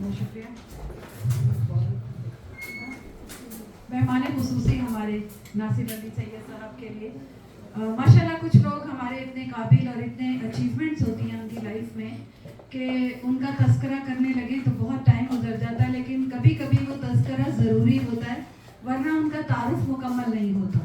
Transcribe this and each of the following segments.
बहुत शुक्रिया। मेहमान खुसूसी हमारे नासिर अली सैयद साहब के लिए माशाल्लाह, कुछ लोग हमारे इतने काबिल और इतने अचीवमेंट्स होती हैं उनकी लाइफ में कि उनका तस्करा करने लगे तो बहुत टाइम गुजर जाता है, लेकिन कभी कभी वो तस्करा ज़रूरी होता है, वरना उनका तारुफ मुकम्मल नहीं होता।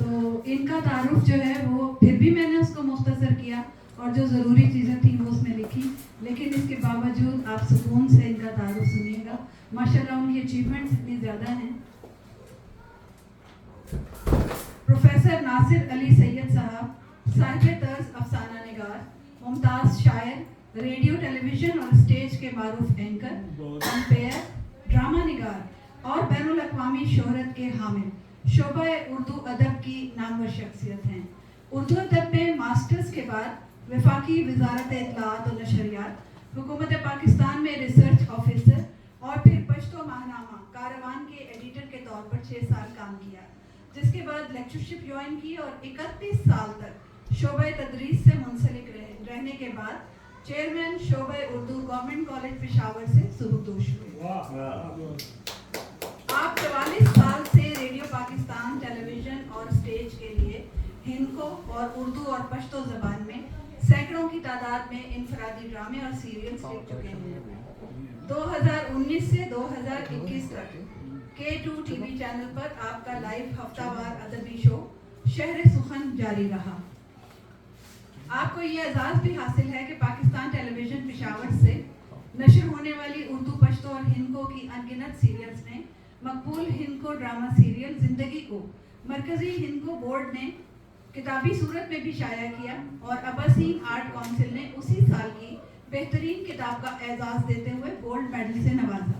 तो इनका तारुफ जो है वो फिर भी मैंने उसको मुख्तसर किया और जो ज़रूरी चीज़ें थी वो उसमें लिखी, लेकिन इसके बावजूद आप सुकून से इनका तारुफ सुनिएगा। माशाल्लाह उनकी अचीवमेंट्स इतनी ज़्यादा हैं। प्रोफेसर नासिर अली सैयद साहब साहिब तर्ज अफसाना निगार, मुमताज़ शायर, रेडियो टेलीविज़न और स्टेज के मारूफ एंकर, कंपेयर, ड्रामा निगार और बैनुल अक़वामी शोहरत के हामिल, शोबा उर्दू अदब की नामवर शख्सियत हैं। उर्दू अदब में मास्टर्स के बाद वफाकी वजारत इत्तलाआत और नशरियात, हुकूमत पाकिस्तान में रिसर्च ऑफिसर और फिर पश्तो माहनामा कारवान के एडिटर के तौर पर 6 साल काम किया, जिसके बाद लेक्चरशिप ज्वाइन की और 31 साल तक शोबा तदरीस से मुंसलिक रहने के बाद चेयरमैन शोबा उर्दू गवर्नमेंट कॉलेज पेशावर से सुबुकदोश हुए। आप 44 साल से रेडियो पाकिस्तान, टेलीविज़न और स्टेज के लिए हिंदको और उर्दू और पश्तो ज़बान में सैकड़ों की तादाद में इनफरादी ड्रामे और सीरियल्स लिख चुके हैं। 2019 से 2021 तक K2 टीवी चैनल पर आपका लाइव हफ्तावार अदबी शो शहर सुखन जारी रहा। आपको ये एजाज़ भी हासिल है कि पाकिस्तान टेलीविज़न पेशावर से नशर होने वाली उर्दू, पश्तो और हिंदको की अनगिनत सीरियल्स ने मकबूल हिंदको ड्रामा सीरियल ज़िंदगी को मरकज़ी हिंदको बोर्ड ने किताबी सूरत में भी शाया किया और अब्बासीन आर्ट काउंसिल ने उसी साल की बेहतरीन किताब का एजाज़ देते हुए गोल्ड मेडल से नवाजा।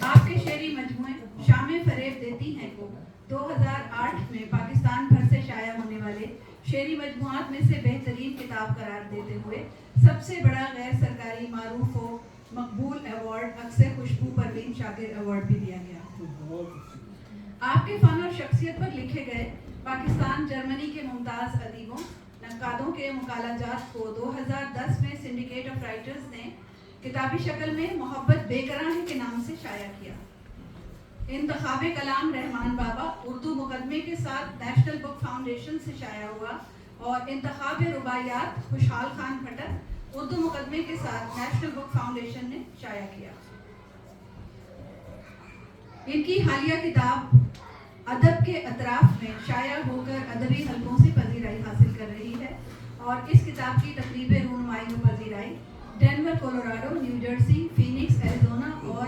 आपके शेरी मजमूए शामें फरेब देती हैं को 2008 में पाकिस्तान भर से शाया होने वाले शेरी मजमुआत में से बेहतरीन किताब करार देते हुए सबसे बड़ा गैर सरकारी मारूफ व मकबूल अवार्ड अक्सर खुशबू परवीन शाकिर अवार्ड भी दिया गया। आपके फ़न और शख्सियत पर लिखे गए पाकिस्तान जर्मनी के मुमताज़ अदीबों नक्कादों के मुकालाजात को 2010 में सिंडिकेट ऑफ राइटर्स ने किताबी शक्ल में मोहब्बत बेकरां है के नाम से शाया किया। इंतखाब कलाम रहमान बाबा उर्दू मुकदमे के साथ नेशनल बुक फाउंडेशन से शाया हुआ और इंतखाब रुबायात खुशहाल खान खट्टर उर्दू मुकदमे के साथ नेशनल बुक फाउंडेशन ने शाया किया। इनकी हालिया किताब अदब के अतराफ में शाया होकर अदबी हलकों से पजीराई हासिल कर रही है और इस किताब की तकरीब रूनुमाई में पजीराई Denver, Colorado, New Jersey, Phoenix, Arizona और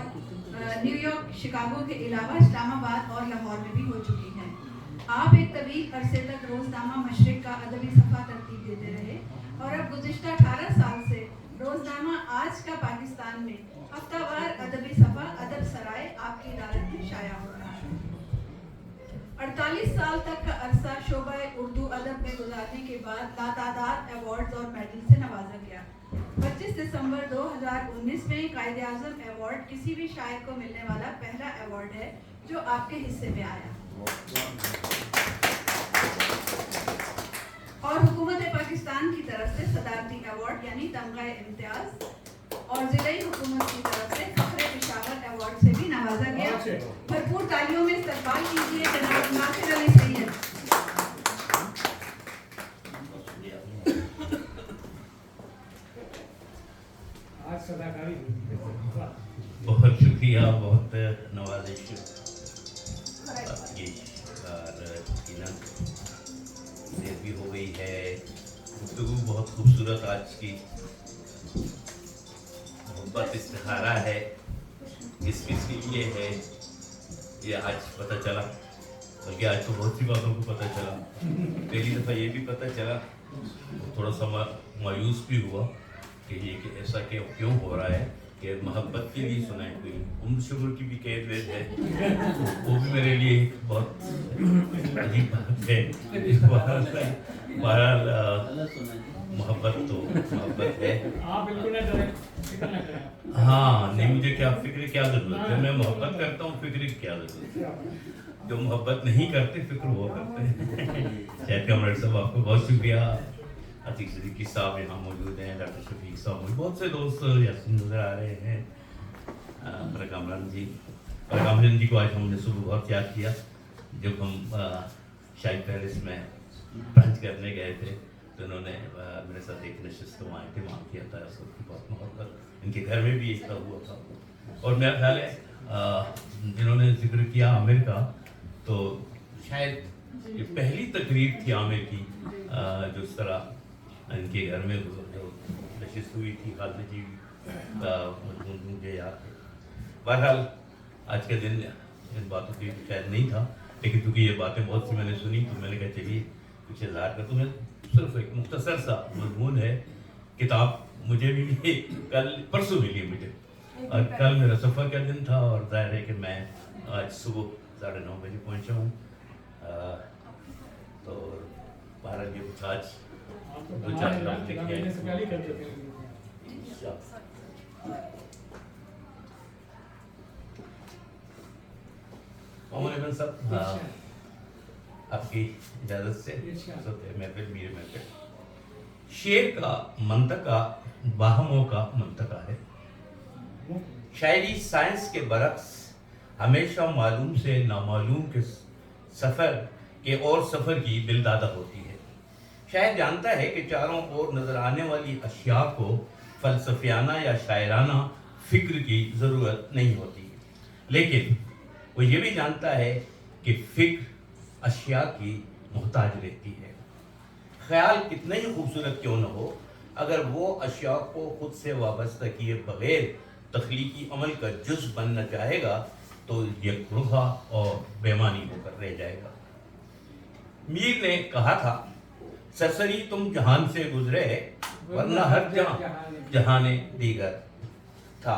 न्यूयॉर्क, शिकागो के अलावा इस्लामाबाद और लाहौर में भी हो चुकी है। आप एक तवील अरसे तक रोज़नामा मशरिक का अदबी सफ़ा तरतीब देते रहे और अब गुज़िश्ता 18 साल से रोज़नामा आज का पाकिस्तान में हफ्तावार अदबी सफ़ा अदब सराय आपकी इदारत में शाया हो रहा है। 48 साल तक का अरसा शोबा उर्दू अदब में गुजारने के बाद लातादाद अवार्ड्स और मेडल से नवाजा गया। 25 दिसंबर 2019 में कायद-ए-आज़म अवार्ड किसी भी शायर को मिलने वाला पहला अवार्ड है जो आपके हिस्से में आया और हुकूमत पाकिस्तान की तरफ से सदारती अवार्ड यानी तमगा इम्तियाज और ज़िले हुकूमत की तरफ से फ़ख्र पेशावर अवार्ड से भी नवाजा गया। भरपूर तालियों में इस्तकबाल कीजिए जनाब नासिर अली सैयद। बहुत शुक्रिया, बहुत नवाजिश आपकी और देर भी हो गई है। गुफ्तगू बहुत खूबसूरत आज की, मोहब्बत इस्तिखारा है, किस किस के लिए है ये आज पता चला, बल्कि आज तो बहुत सी बातों को पता चला। पहली दफ़ा ये भी पता चला, थोड़ा सा मायूस भी हुआ कि ये कि ऐसा क्यों हो रहा है कि मोहब्बत के लिए सुना है। कोई उम्र शुगर की भी कैद वैद है, वो भी मेरे लिए बहुत अजीब बात है। बहरहाल मोहब्बत तो मोहब्बत है। हाँ नहीं, मुझे क्या फिक्र क्या ज़रूरत है, मैं मोहब्बत करता हूँ, फिक्र की क्या ज़रूरत है। जो मोहब्बत नहीं करते फिक्र वो करते हैं। शायद कमर साहब आपको बहुत शुक्रिया आतिक सिद्दीकी साहब यहाँ मौजूद हैं, डॉक्टर शफीक साहब मौजूद, बहुत से दोस्त यासीन नज़र आ रहे हैं, परकामरान जी को आज हमने सुबह बहुत याद किया जब हम शाही पैलेस में ब्रंच करने गए थे, तो उन्होंने मेरे साथ एक नशिस्त वहाँ इंतजाम किया था, उस वक्त बहुत मोहब्बत इनके घर में भी ऐसा हुआ था। और मेरा ख्याल है जिन्होंने जिक्र किया आमिर का, तो शायद ये पहली तकरीब थी आमिर की जो इस तरह इनके घर में जो नशिस्त हुई थी, खालिद जी का मुझे याद है। बहरहाल आज के दिन इन बातों की शायद नहीं था, लेकिन क्योंकि ये बातें बहुत सी मैंने सुनी तो मैंने कहा चलिए कुछ इज़हार कर। तो मैं सिर्फ एक मुख्तसर सा मजमून है, किताब मुझे भी कल परसों मिली मुझे, और कल मेरा सफ़र का दिन था और जाहिर है कि मैं आज सुबह 9:30 बजे पहुँचा हूँ। तो बहरहाल ये कुछ आज दो चार लफ्ज़ लिखे मोहम्मद साहब, आपकी इजाज़त से महफिल मेरे महफिल, शेर का मंतका बाहमों का मंतका है। शायरी साइंस के बरक्स हमेशा मालूम से नामालूम के सफ़र के और सफ़र की दिलदादा होती है। शायर जानता है कि चारों ओर नज़र आने वाली अशिया को फ़लसफ़ियाना या शायराना फ़िक्र की ज़रूरत नहीं होती, लेकिन वो ये भी जानता है कि फ़िक्र अशिया की मोहताज रहती है। ख्याल कितना ही खूबसूरत क्यों न हो, अगर वो अशिया को खुद से वाबस्ता किए बग़ैर तख्लीकी अमल का जुज़ बनना चाहेगा तो ये रुखा और बेमानी होकर रह जाएगा। मीर ने कहा था, सरसरी तुम जहान से गुजरे वरना हर जहाने दीगर था।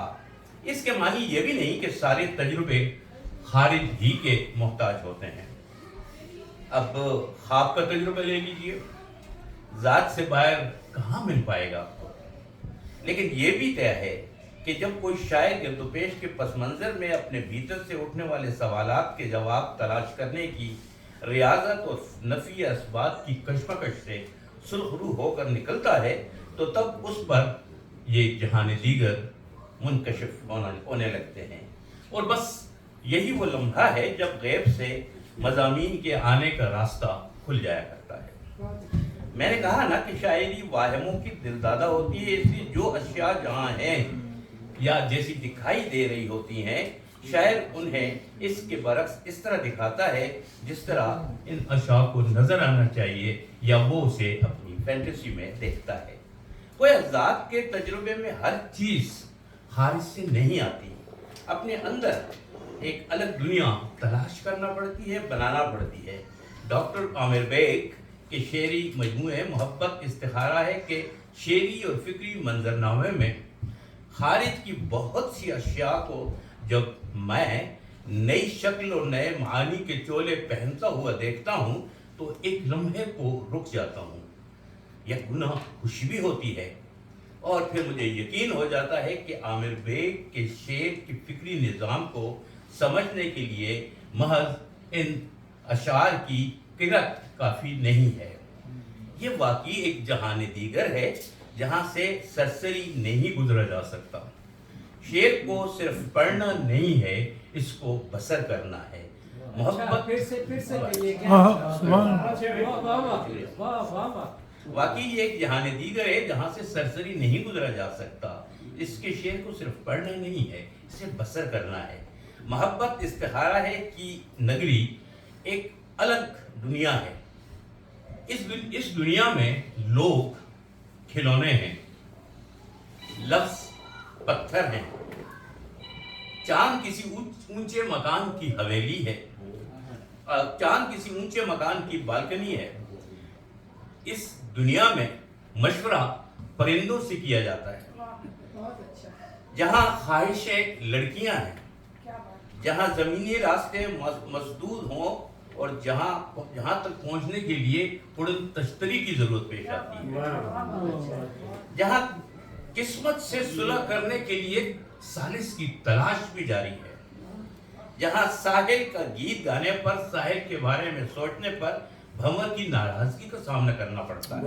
इसके मानी ये भी नहीं कि सारे तजुर्बे खारिज ही के मोहताज होते हैं। अब ख्वाब का तजुर्बा ले लीजिए, ज़ात से बाहर कहाँ मिल पाएगा आपको, लेकिन ये भी तय है कि जब कोई शायर गिरदोपेश के पस मंज़र में अपने भीतर से उठने वाले सवालात के जवाब तलाश करने की रियाजत और नफ़ी असबात की कशमकश से सुरखरू होकर निकलता है, तो तब उस पर ये जहान दीगर मुनकशिफ होने लगते हैं। और बस यही वो लम्हा है जब गैब से मज़ामीन के आने का रास्ता खुल जाया करता है। मैंने कहा ना कि शायरी वाहमों की दिलदादा होती है, इसलिए जो अशिया जहाँ हैं या जैसी दिखाई दे रही होती हैं, शायर उन्हें इसके बरक्स इस तरह दिखाता है जिस तरह इन अशिया को नज़र आना चाहिए या वो उसे अपनी फैंटेसी में देखता है। कोई ज़ात के तजुर्बे में हर चीज़ खारिज से नहीं आती, अपने अंदर एक अलग दुनिया तलाश करना पड़ती है, बनाना पड़ती है। डॉक्टर आमिर बेग के शेरी मजमूए मोहब्बत इस्तिखारा है कि शेरी और फिक्री मंजरनामे में खारिज की बहुत सी अशिया को जब मैं नई शक्ल और नए मानी के चोले पहनता हुआ देखता हूँ तो एक लम्हे को रुक जाता हूँ। यह गुनाह खुशी भी होती है और फिर मुझे यकीन हो जाता है कि आमिर बेग के शेर की फिक्री निज़ाम को समझने के लिए महज इन अशार की किरत काफ़ी नहीं है। ये वाकई एक जहान दीगर है जहाँ से सरसरी नहीं गुजरा जा सकता। शेर को सिर्फ पढ़ना नहीं है, इसको बसर करना है। मोहब्बत फिर से वाकई ये एक जहान दीगर है जहाँ से सरसरी नहीं गुजरा जा सकता। इसके शेर को सिर्फ पढ़ना नहीं है, इसे बसर करना है। मोहब्बत इस्तिखारा है कि नगरी एक अलग दुनिया है। इस दुनिया में लोग खिलौने हैं, लफ्ज़ पत्थर हैं, चांद किसी ऊंचे मकान की हवेली है, चांद किसी ऊंचे मकान की बालकनी है। इस दुनिया में मशवरा परिंदों से किया जाता है, जहाँ ख्वाहिशें लड़कियां हैं, जहाँ ज़मीनी रास्ते मसदूद हों और जहाँ तक पहुँचने के लिए उड़न तश्तरी की ज़रूरत पेश आती है, जहाँ किस्मत से सुलह करने के लिए सालिस की तलाश भी जारी है, जहाँ साहिल का गीत गाने पर, साहिल के बारे में सोचने पर भंवर की नाराजगी का सामना करना पड़ता है,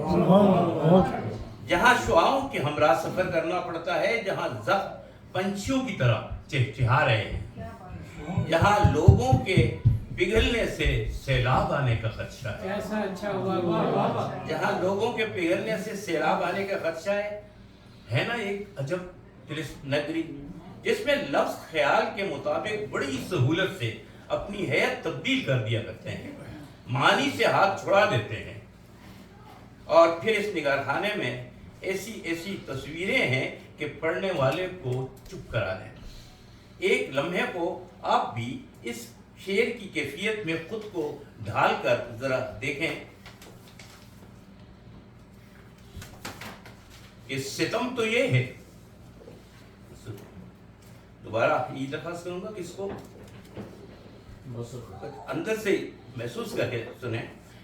जहाँ शुआओं के हमरा सफर करना पड़ता है, जहाँ जख्म पंछियों की तरह चिहचिहा रहे हैं, यहाँ लोगों के पिघलने से सैलाब आने का खदशा है। ऐसा अच्छा हुआ, वाह वाह वाह। जहाँ लोगों के पिघलने से सैलाब आने का खदशा है ना एक अजब तिलिस्म नगरी, जिसमें लफ्ज ख्याल के मुताबिक बड़ी सहूलत से अपनी हैत तब्दील कर दिया करते हैं, मानी से हाथ छुड़ा देते हैं, और फिर इस निगारखाने में ऐसी ऐसी तस्वीरें हैं कि पढ़ने वाले को चुप करा दें। एक लम्हे को आप भी इस शेर की कैफियत में खुद को ढालकर जरा देखें कि सितम तो ये है, दोबारा ये दरखास्त करूंगा कि इसको अंदर से महसूस करके सुने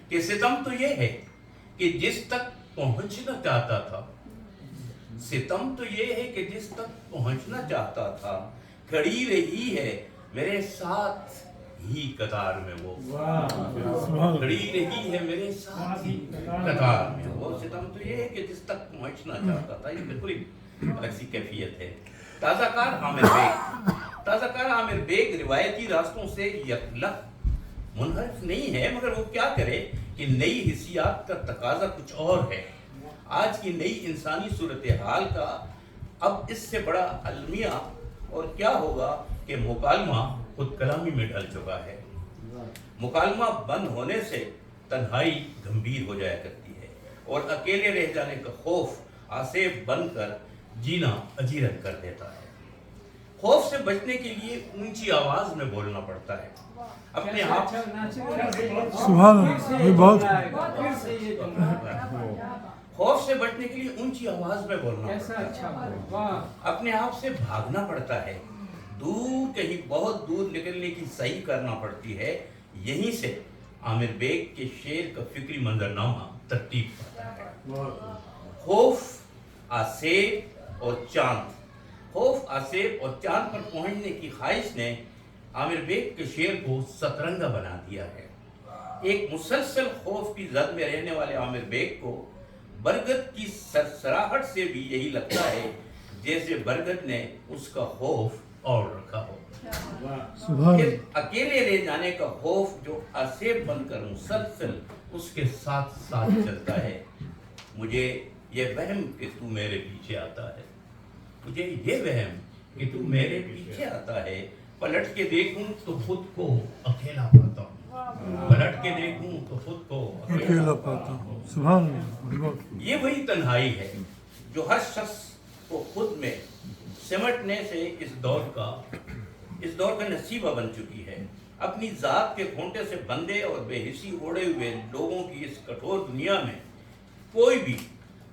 कि सितम तो ये है कि जिस तक पहुंचना चाहता था, सितम तो ये है कि जिस तक पहुंचना चाहता था, खड़ी रही है मेरे साथ ही कतार में वो, खड़ी रही है मेरे साथ ही कतार में वो। सितम तो ये है कि जिस तक पहुंचना चाहता था, ये बिल्कुल अलग सी कैफियत है। ताज़ाकार आमिर बेग रिवायती रास्तों से यकलक मुनहरिफ नहीं है, मगर वो क्या करे कि नई हिस्सियात का तकाजा कुछ और है। आज की नई इंसानी सूरत हाल का अब इससे बड़ा अलमिया और क्या होगा कि मुकालमा खुद कलामी में ढल चुका है। मुकालमा बंद होने से तन्हाई गंभीर हो जाया करती है और अकेले रह जाने का खौफ आसेब बनकर जीना अजीरत कर देता है। खौफ से बचने के लिए ऊंची आवाज में बोलना पड़ता है, अपने आप खौफ से बचने के लिए ऊंची आवाज में बोलना पड़ता है, अपने आप से भागना पड़ता है, दूर कहीं बहुत दूर निकलने की सही करना पड़ती है। यहीं से आमिर बेग के शेर का फिक्री मंजरनामा तरतीब पाता है। खौफ, आसेब और चांद। खौफ, आसेब और चांद पर पहुंचने की ख्वाहिश ने आमिर बेग के शेर को सतरंगा बना दिया है। एक मुसलसल खौफ की जद में रहने वाले आमिर बेग को बरगद की सरसराहट से भी यही लगता है जैसे बरगद ने उसका खौफ और रखा हो। फिर अकेले रह जाने का खौफ जो आसेब बनकर मुसलसल उसके साथ साथ चलता है। मुझे ये वहम कि तू मेरे पीछे आता है, मुझे ये वहम कि तू मेरे पीछे आता है। पलट के देखूं तो खुद को अकेला पाता हूँ, पलट के देखूं तो खुद को अकेला पाता हूँ। सुभान अल्लाह। ये वही तन्हाई है जो हर शख्स को खुद में सिमटने से इस दौर का नसीबा बन चुकी है। अपनी जात के खोंटे से बंधे और बेहिसी ओढ़े हुए लोगों की इस कठोर दुनिया में कोई भी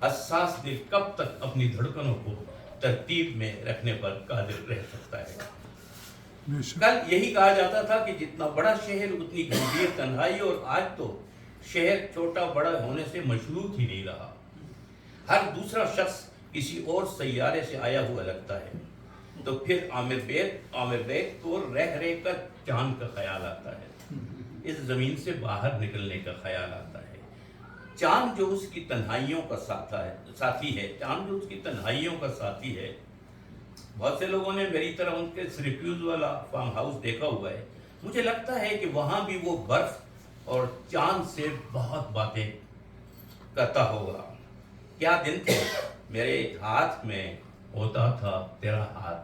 हसास दिल कब तक अपनी धड़कनों को तरतीब में रखने पर कादिर रह सकता है। कल यही कहा जाता था कि जितना बड़ा शहर उतनी गंभीर तन्हाई, और आज तो शहर छोटा बड़ा होने से मशरूत ही नहीं रहा। हर दूसरा शख्स किसी और सैयारे से आया हुआ लगता है। तो फिर आमिर बेग को रह कर चांद का ख्याल आता है, इस जमीन से बाहर निकलने का ख्याल आता है। चांद जो उसकी तन्हाइयों का साथी है, चांद जो उसकी तन्हाइयों का साथी है। बहुत से लोगों ने मेरी तरह उनके सिरक्यूज वाला फार्म हाउस देखा हुआ है। मुझे लगता है कि वहाँ भी वो बर्फ और चांद से बहुत बातें करता होगा। क्या दिन थे मेरे हाथ में होता था तेरा हाथ,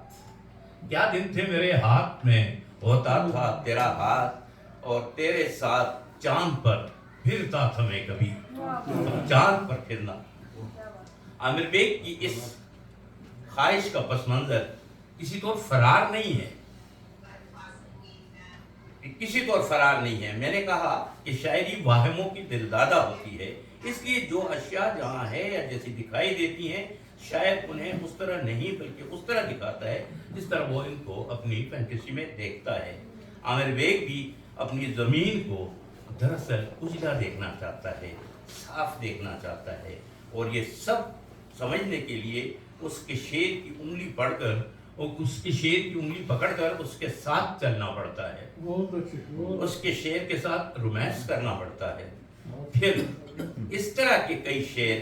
क्या दिन थे मेरे हाथ में होता था तेरा हाथ, और तेरे साथ चांद पर फिरता था मैं कभी, चांद पर फिरना। आमिर बेग की इस ख्वाहिश का पस मंजर किसी तौर फरार नहीं है, किसी तौर फरार नहीं है। मैंने कहा कि शायरी वाहमों की दिलदादा होती है, इसलिए जो अशिया जहाँ है या जैसी दिखाई देती हैं, शायद उन्हें उस तरह नहीं बल्कि उस तरह दिखाता है जिस तरह वो इनको अपनी फैंटेसी में देखता है। आमिर बेग भी अपनी ज़मीन को दरअसल उजला देखना चाहता है, साफ देखना चाहता है, और ये सब समझने के लिए उसके शेर की उंगली पढ़कर और उसके शेर की उंगली पकड़कर उसके साथ चलना पड़ता है, उसके शेर के साथ रोमांस करना पड़ता है। پھر اس طرح کے کئی شعر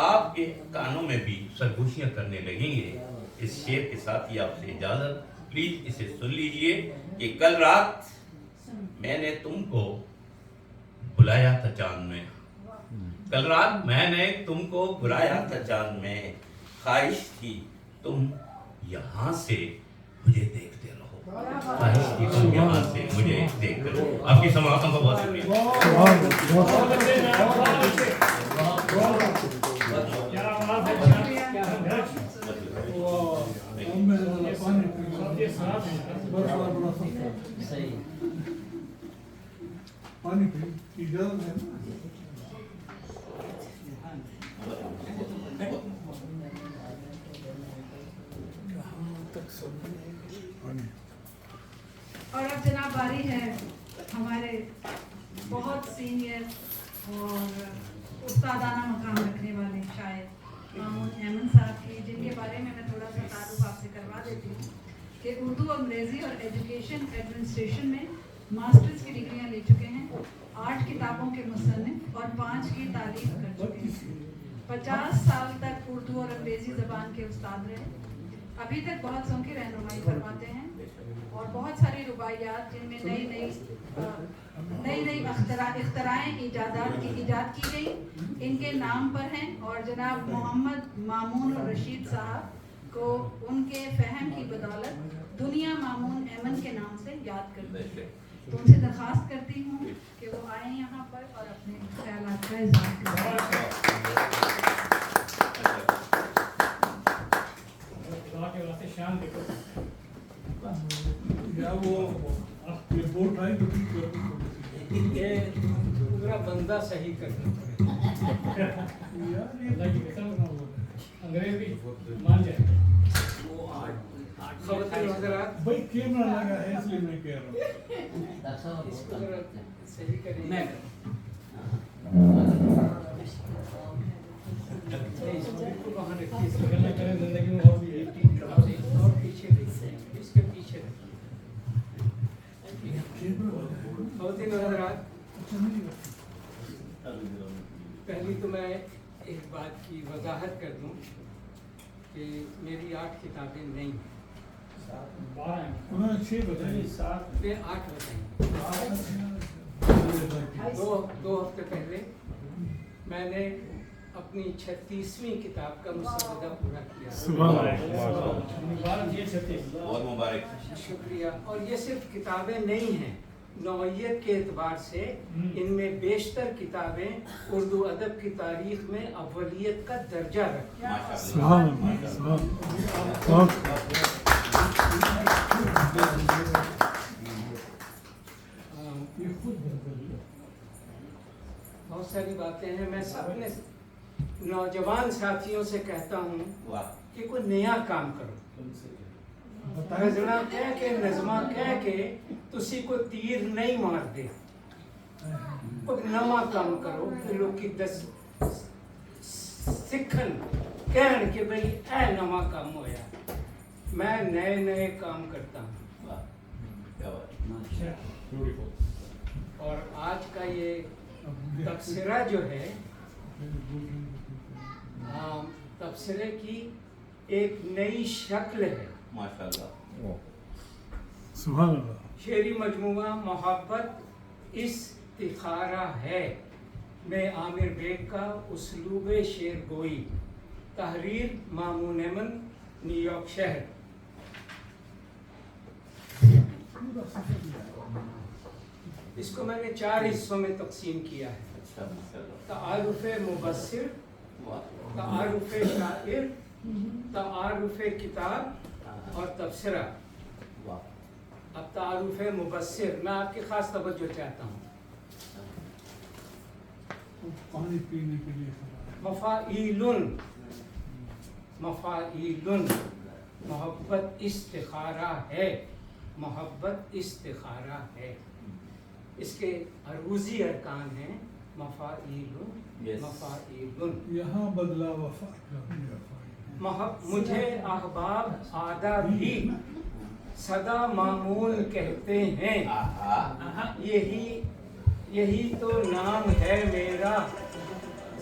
آپ کے کانوں میں بھی سرگوشیاں کرنے لگیں گے. اس شعر کے ساتھ ہی آپ سے اجازت. پلیز اسے سن لیجئے کہ کل رات میں نے تم کو بلایا تھا چاند میں. کل رات میں نے تم کو بلایا تھا چاند میں. خواہش تھی تم یہاں سے مجھے دیکھتے رہو. خواہش تھی تم یہاں سے مجھے دیکھتے رہو. آپ کی سماعتوں کا بہت شکریہ. اور اب جناب باری ہے ہمارے بہت سینئر اور استادانہ مقام رکھنے والے شاعر مامون ایمن صاحب کی، جن کے بارے میں تھوڑا سا تعارف آپ سے کروا دیتی ہوں کہ اردو، انگریزی اور ایجوکیشن ایڈمنسٹریشن میں ماسٹرز کی ڈگریاں لے چکے ہیں. 8 کتابوں کے مصنف اور 5 کی تعلیف کر چکے ہیں. 50 سال تک اردو اور انگریزی زبان کے استاد رہے. ابھی تک بہت سوں کی رہنمائی فرماتے ہیں اور بہت ساری رباعیات جن میں نئی اختراعیں ایجاد کی گئی ان کے نام پر ہیں. اور جناب محمد مامون الرشید صاحب کو ان کے فہم کی بدولت دنیا مامون ایمن کے نام سے یاد کرتی ہے. تو ان سے درخواست کرتی ہوں کہ وہ آئیں یہاں پر اور اپنے خیالات کا اظہار کریں. شان دیکھو یہ پورا بندہ صحیح کرنا انگریز بھی مان جائے. خواتین حضرات بھائی کیمرہ لگا ہے اس لیے میں کہہ رہا ہوں اس کو ذرا صحیح کریں. میں زندگی میں اور پیچھے اس کے پیچھے خواتین حضرات، پہلی تو میں ایک بات کی وضاحت کر دوں کہ میری 8 کتابیں نہیں ہیں. 6 بتائیے. 8 بتائیں. 2 ہفتے پہلے میں نے اپنی 36ویں کتاب کا مسودہ پورا کیا. بہت مبارک. شکریہ. اور یہ صرف کتابیں نہیں ہیں، نوعیت کے اعتبار سے ان میں بیشتر کتابیں اردو ادب کی تاریخ میں اولیت کا درجہ رکھتی ہیں. بہت ساری باتیں ہیں. میں اپنے نوجوان ساتھیوں سے کہتا ہوں کہ کوئی نیا کام کرو. رزنا کہہ کے نظمہ کہہ کے تسی کو تیر نہیں مار دے. کوئی نواں کام کرو کہ لوگ کی 10 سکھن کہن کہ بھئی اے نواں کام ہویا. میں نئے کام کرتا ہوں. اور آج کا یہ تبصرہ جو ہے تبصرے کی ایک نئی شکل ہے. ماشاءاللہ. سبحان اللہ. شعری مجموعہ محبت استخارہ ہے میں عامر بیگ کا اسلوب شعر گوئی. تحریر مامون ایمن، نیو یارک شہر. اس کو میں نے 4 حصوں میں تقسیم کیا ہے. تعارف مبصر، تعارف شاعر، تعارف کتاب اور تبصرہ. اب تعارف مبصر میں آپ کی خاص توجہ چاہتا ہوں. پانی پینے کے لیے مفاعیلن، مفاعیلن محبت استخارہ ہے، محبت استخارہ ہے. اس کے عروضی ارکان ہیں مفاعیلن، مفاعیلن. یہاں بدلا وفا. مجھے احباب آدھا بھی صدا معمول کہتے ہیں. यही तो नाम है मेरा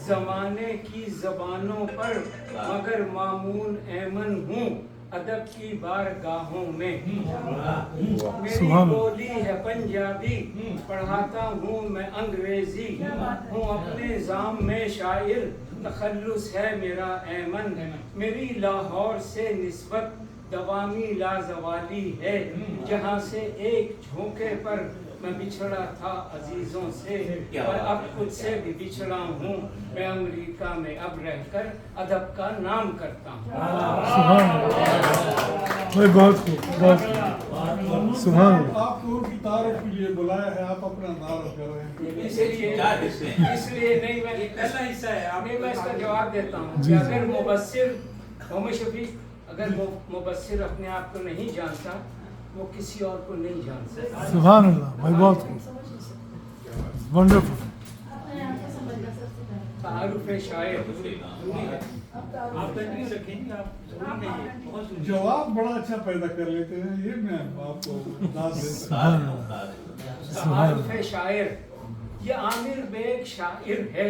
जमाने की जबानों पर, मगर मामून ऐमन हूँ अदब की बारगाहों में। मेरी बोली है पंजाबी, पढ़ाता हूँ मैं अंग्रेजी, हूँ अपने जाम में शायर, तखल्लुस है मेरा ऐमन। मेरी लाहौर से निस्बत दवामी लाजवाली है, जहाँ से एक झोंके पर मैं बिछड़ा था अजीजों से, और अब खुद से भी बिछड़ा हूँ मैं अमेरिका में, अब रहकर अदब का नाम करता हूँ। भाई बहुत खूब, बहुत खूब। सुभान अल्लाह। आपको उनकी तारीफ के लिए बुलाया है, आप अपना तारीफ कर रहे हैं। इसलिए नहीं, मैं पहला हिस्सा है, अभी मैं इसका जवाब देता हूँ कि अगर मुबस्सिर मोहम्मद शफीक, अगर मुबस्सिर अपने आप को नहीं जानता, वो किसी और को नहीं जान सकता। सुभान अल्लाह भाई, बहुत खूब, वंडरफुल। तारुफ शायर आप कंटिन्यू रखेंगे, आप जवाब बड़ा अच्छा पैदा कर लेते हैं, ये मैं आपको दाद देता हूं। तारुफ शायर, ये आमिर बेग शायर है,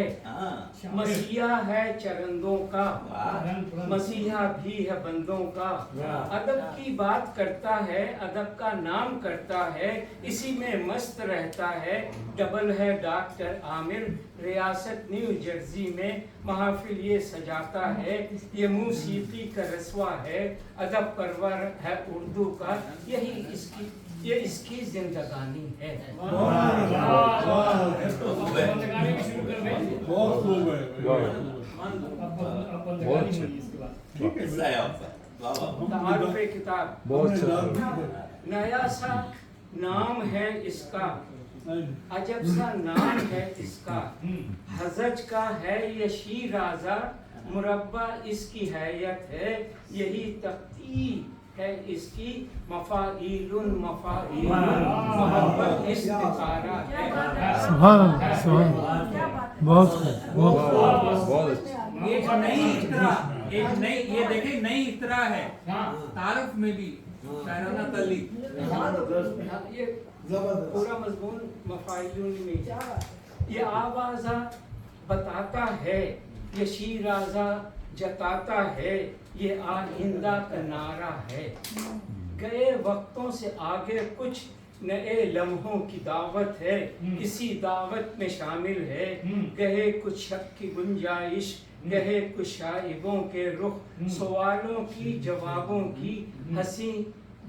मसीहा है चरंदों का, मसीहा भी है बंदों का। अदब की बात करता है, अदब का नाम करता है, इसी में मस्त रहता है। डबल है डॉक्टर आमिर, रियासत न्यू जर्सी में महफिल ये सजाता है। ये मूसीकी का रसवा है, अदब परवर है उर्दू का, ये इसकी जिंदगानी है। बहुत खूब है। तारुफ किताब, नया सा नाम है इसका, अजब सा नाम है इसका। हजज का है ये शीराजा, मुरब्बा इसकी हैयत है। यही तख्ती है इसकी, मफाइलुन मफाइलुन, मोहब्बत इस्तिखारा है। सुभान अल्लाह, सुभान अल्लाह, बहुत खूब, बहुत खूब। एक नई इख्तरा, एक नई, ये देखें नई इख्तरा है तारुफ में भी शायराना तल्ली। ये पूरा मजमून मफाइलुन में, ये आवाज़ा बताता है, ये शीराजा जताता है, ये आइंदा का नारा है। गए वक्तों से आगे कुछ नए लम्हों की दावत है, इसी दावत में शामिल है। गए कुछ शक की गुंजाइश, गए कुछ शाइबों के रुख, सवालों की जवाबों की हंसी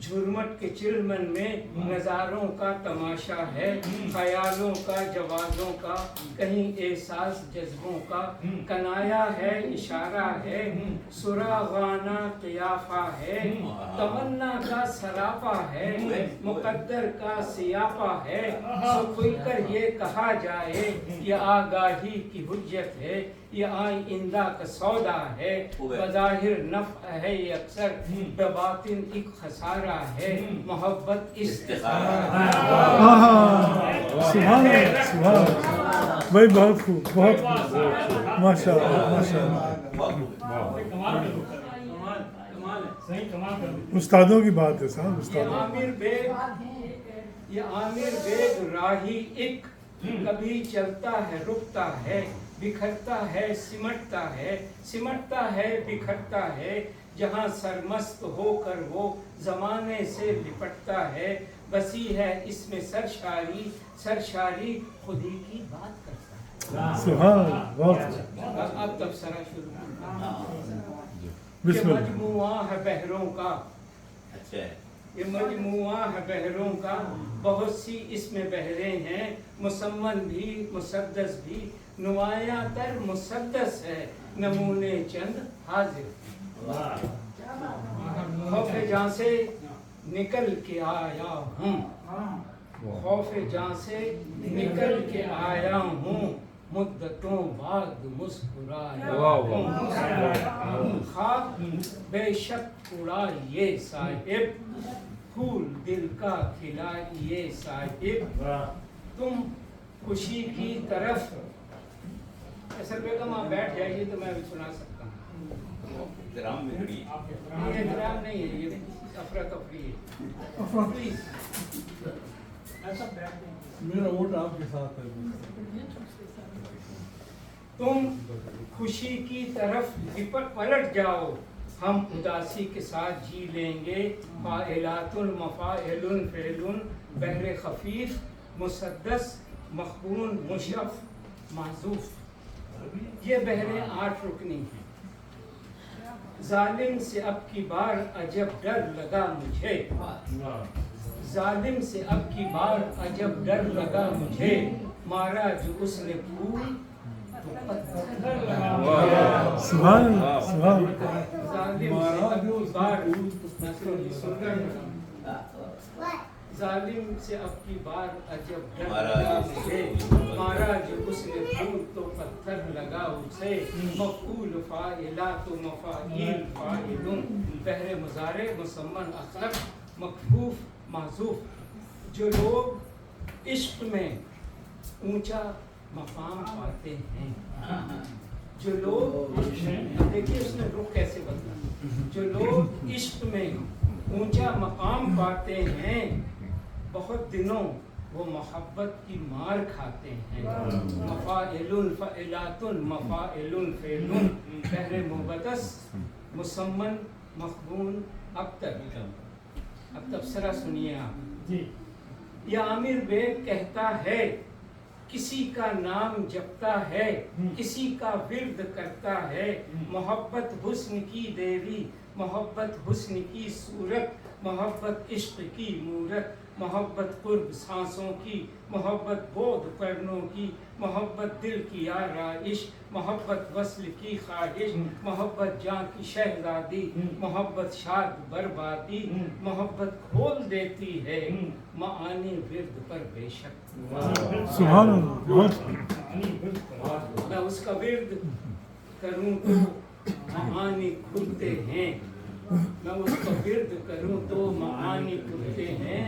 झुरमट के चिलमन में नज़ारों का तमाशा है। ख्यालों का जवाज़ों का, कहीं एहसास जज्बों का, कनाया है इशारा है, सुरागाना क़ियाफ़ा है, तमन्ना का सरापा है, मुक़द्दर का सियापा है। सो खुलकर ये कहा जाए, ये आगाही की हुज्जत है, ये आइंदा का सौदा है। बज़ाहिर नफ़्अ है ये अक्सर, बबातिन एक खसारा है, मोहब्बत इस्तिखारा है। सुभान अल्लाह, सुभान अल्लाह भाई, बहुत खूब, बहुत खूब, माशाअल्लाह, माशाअल्लाह। उस्तादों की बात है साहब, उस्तादों। ये आमिर बेग राही एक, कभी चलता है रुकता है, बिखरता है सिमटता है, सिमटता है बिखरता है। जहाँ सरमस्त होकर वो ज़माने से लिपटता है, बसी है इसमें सरशारी, सरशारी खुदी की बात करता है। सुभान अल्लाह, बहुत अब तबसरा शुरू। ये बिस्मिल्लाह। मजमुआ है बहरों का, अच्छा है। ये मजमुआ है बहरों का, बहुत सी इसमें बहरें हैं, मुसम्मन भी मुसद्दस भी, नुमाया तर मुसद्दस है, नमूने चंद हाजिर। खौफे जां से निकल के आया हूँ, खौफे जां से निकल के आया हूँ, मुद्दतों बाद मुस्कुराया हूँ। खाक बेशक उड़ाइए साहिब, फूल दिल का खिलाइए साहिब, तुम खुशी की तरफ। असर बेगम आप बैठ जाइए तो मैं भी सुना सकता हूँ। इहतराम में खड़ी है। ये इहतराम नहीं है, ये अफरा तफरी है। प्लीज ऐसा बैठ मेरा वोट आपके साथ है। तुम खुशी की तरफ पलट जाओ, हम उदासी के साथ जी लेंगे। फाइलातुल मफाइलुन फेलुन बहरे खफीफ मुसद्दस मखबून मुशफ महजूफ। ये बहरे 8 रुकनी हैं। जालिम से अब की बार अजब डर लगा मुझे, जालिम से अब की बार अजब डर लगा मुझे, मारा जो उसने फूल तो पत्थर लगा। सुभान अल्लाह, सुभान अल्लाह। जालिम से अब की बार जालिम से अब की बार अजब डर लगा मुझे, मारा जो उसने फूल तो पत्थर लगा उसे। मफूल फाइला तो मफाइल फाइलुन बहरे मुजारे मुसम्मन अखलक मखफूफ महजूफ। जो लोग इश्क में ऊंचा मकाम पाते हैं, जो लोग, देखिए उसने रुख कैसे बदला। जो लोग इश्क में ऊंचा मकाम पाते हैं, बहुत दिनों वो मोहब्बत की मार खाते हैं। मफाइलुन फ़इलातुन मफाइलुन फेलुन बहरे मुबदस मुसम्मन मखबून। अब तबसरा सुनिए आप। या आमिर बेग कहता है, किसी का नाम जपता है, किसी का विर्द करता है। मोहब्बत हुस्न की देवी, मोहब्बत हुस्न की सूरत, मोहब्बत इश्क की मूरत, मोहब्बत कुर्ब सांसों की, मोहब्बत बोध करनों की, मोहब्बत दिल की आराइश, मोहब्बत वस्ल की ख्वाहिश, मोहब्बत जान की शहजादी, मोहब्बत शाद बर्बादी, मोहब्बत खोल देती है मानी विर्द पर बेशक। सुभान अल्लाह। मैं उसका विर्द करूं तो मानी खुलते हैं, मैं उसका विर्द करूं तो मानी खुलते हैं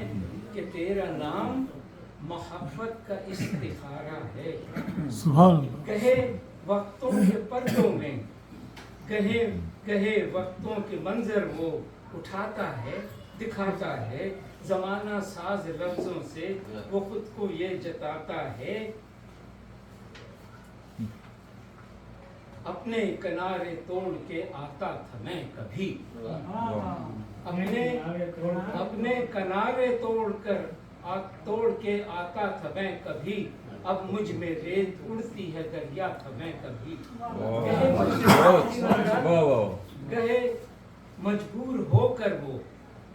कि तेरा नाम मोहब्बत का इस्तिखारा है। सुभान अल्लाह। कहे वक्तों के पर्दों में, कहे वक्तों के मंजर वो उठाता है, दिखाता है। जमाना साज लफ्जों से वो खुद को ये जताता है, अपने किनारे तोड़ के आता था मैं कभी। अपने किनारे तोड़ के आता था मैं कभी। अब मुझ में रेत उड़ती है दरिया था मैं कभी। गए मजबूर होकर वो,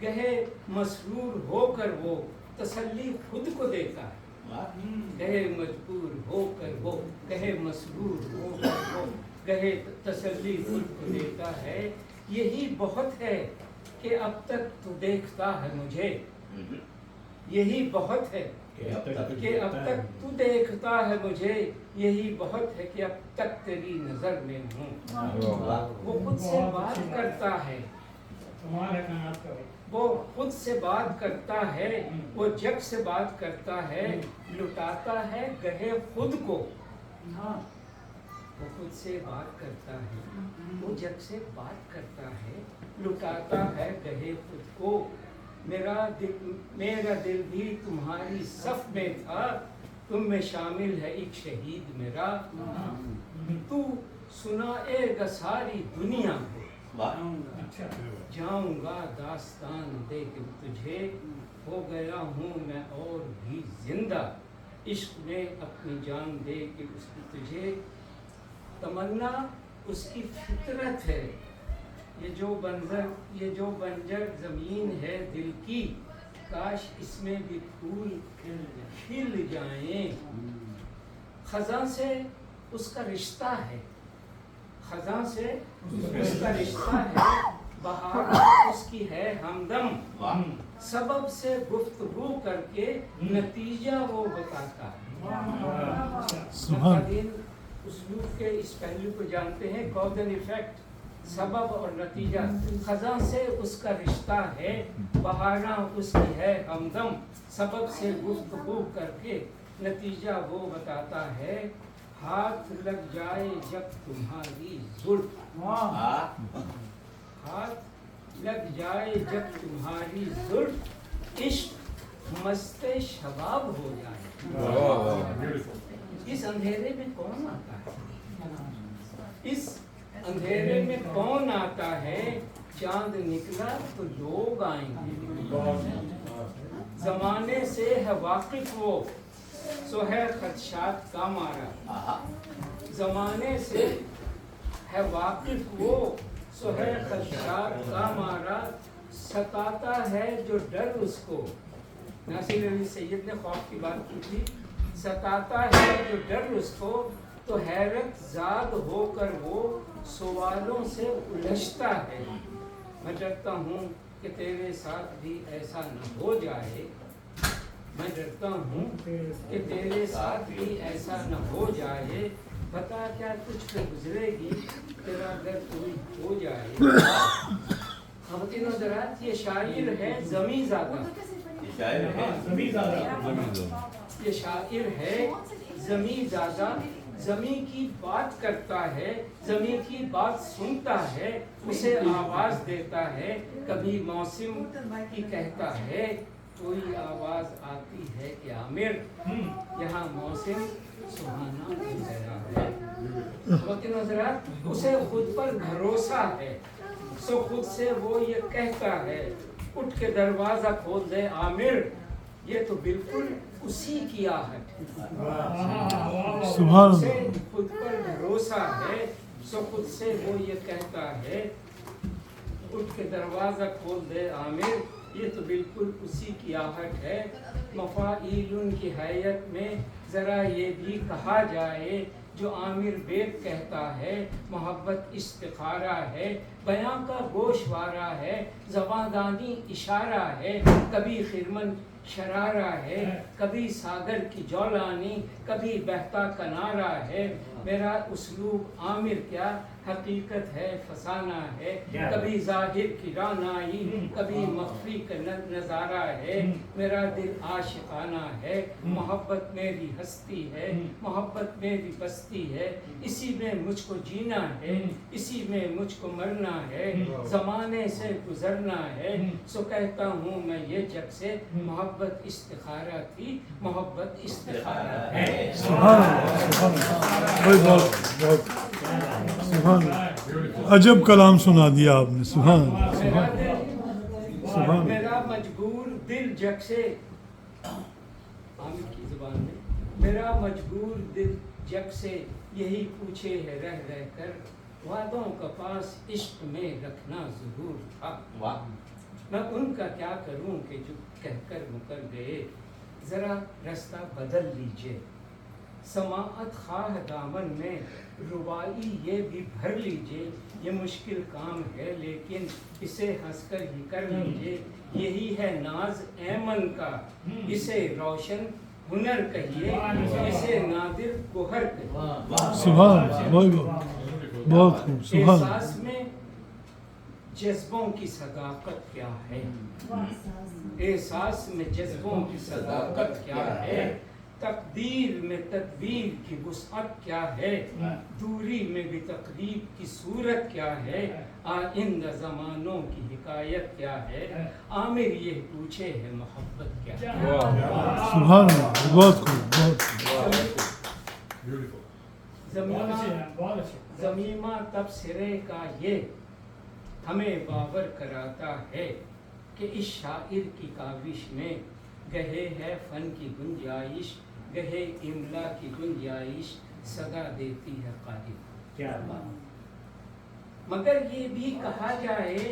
गए मसरूर होकर वो, तसल्ली खुद को देता है। गए मजबूर होकर वो, गए मसरूर होकर वो, गए तसल्ली खुद को देता है। यही बहुत है कि अब तक तू देखता है मुझे, यही बहुत है कि अब तक तू देखता है मुझे, यही बहुत है कि अब तक तेरी नजर में हूँ। वो खुद से बात करता है, वो खुद से बात करता है, वो जग से बात करता है, लुटाता है गहे खुद को। वो खुद से बात करता है, वो जग से बात करता है, लुटाता है गहे खुद को। मेरा दिल भी तुम्हारी सफ में था, तुम में शामिल है एक शहीद मेरा। तू सुनाएगा सारी दुनिया को, जाऊंगा दास्तान दे के तुझे। हो गया हूँ मैं और भी जिंदा, इश्क में अपनी जान दे के उसकी तुझे। तमन्ना उसकी फितरत है, ये जो बंजर जमीन है दिल की, काश इसमें भी फूल खिल जाएं। खजा से उसका रिश्ता है, खजा से उसका रिश्ता है, बहार उसकी है हमदम। सबब से गुफ्तगू करके नतीजा वो बताता है। उस्लूब के इस पहलू को जानते हैं, कॉज एंड इफेक्ट, सबब और नतीजा। खजा से उसका रिश्ता है, बहाना उसकी है हमदम। सबब से गुफ्तगू करके नतीजा वो बताता है। हाथ लग जाए जब तुम्हारी जुल्फ, हाथ लग जाए जब तुम्हारी जुल्फ, इश्क मस्ते शबाब हो जाए। इस अंधेरे में कौन आता है? इस अंधेरे में कौन आता है? चांद निकला तो लोग आएंगे। जमाने से है वाकिफ वो, सो है खदशात का मारा। जमाने से है वाकिफ वो, सो है खदशात का मारा। सताता है जो डर उसको, नासिर अली सैयद ने ख्वाब की बात की थी। सताता है जो डर उसको, तो हैरत ज़ाद होकर वो सवालों से उलझता है। मैं डरता हूँ कि तेरे साथ भी ऐसा न हो जाए। मैं डरता हूँ कि तेरे साथ भी ऐसा न हो जाए। बता क्या तुझ पे गुजरेगी तेरा दर्द कोई हो जाए। ख़वातीन और हज़रात, ये शायर है ज़मी ज़ादा। ये शायर है ये शायर है ज़मी ज़ादा। ज़मी की बात करता है, ज़मी की बात सुनता है, उसे आवाज़ देता है। कभी मौसम की कहता है, कोई आवाज़ आती है कि आमिर यहाँ मौसम सुहाना हो गया है। वकील हज़रात, उसे खुद पर भरोसा है, सो खुद से वो ये कहता है, उठ के दरवाज़ा खोल दे आमिर, ये तो बिल्कुल उसी की आहट है। सुभान उसे खुद पर भरोसा है, सो खुद से वो ये कहता है, उठ के दरवाज़ा खोल दे आमिर, ये तो बिल्कुल उसी की आहट है। मफ़ाइलुन की हैयत में ज़रा ये भी कहा जाए, जो आमिर बेग कहता है मोहब्बत इस्तिखारा है। बयां का गोशवारा है, ज़बादानी इशारा है। कभी खिरमन शरारा है, कभी सागर की जौलानी, कभी बहता कनारा है। मेरा उसलूब आमिर क्या हकीकत है फसाना है। कभी जाहिर की रानाई, कभी मख्फी का नज़ारा है। मेरा दिल आशिकाना है, मोहब्बत मेरी हस्ती है, मोहब्बत मेरी बस्ती है। इसी में मुझको जीना है, इसी में मुझको मरना है। ज़माने से गुजरना है, सो कहता हूँ मैं ये जग से, मोहब्बत इस्तिखारा थी, मोहब्बत इस्तिखारा है। सुभान अजब कलाम सुना दिया आपने। सुभान मेरा मजबूर दिल जग से, आमिर की ज़ुबान में, मेरा मजबूर दिल जग से यही पूछे है रह रह कर, वादों का पास इश्क में रखना ज़रूर था। मैं उनका क्या करूं कि जो कहकर मुकर गए। ज़रा रास्ता बदल लीजिए, समाअत खाह दामन में रुबाई ये भी भर लीजिए। ये मुश्किल काम है लेकिन इसे हंसकर ही कर लीजिए। यही है नाज ऐमन का, इसे रोशन हुनर कहिए, इसे नादिर गोहर कहिए। सुभान बहुत खूब। सुभान एहसास में जज्बों की सदाकत क्या है। एहसास में जज्बों की सदाकत क्या है। तकदीर में तदबीर की वुसअत क्या है। दूरी में भी तकरीब की सूरत क्या है। आइंदा ज़मानों की हिकायत क्या है। आमिर ये पूछे है मोहब्बत क्या है। सुभान बहुत खूब। ज़मीमा तबसरे का ये हमें बावर कराता है कि इस शायर की काविश में गहे है फ़न की गुंजाइश, गहे इमला की गुंजाइश सदा देती है क़ादिर। क्या बात। मगर ये भी कहा जाए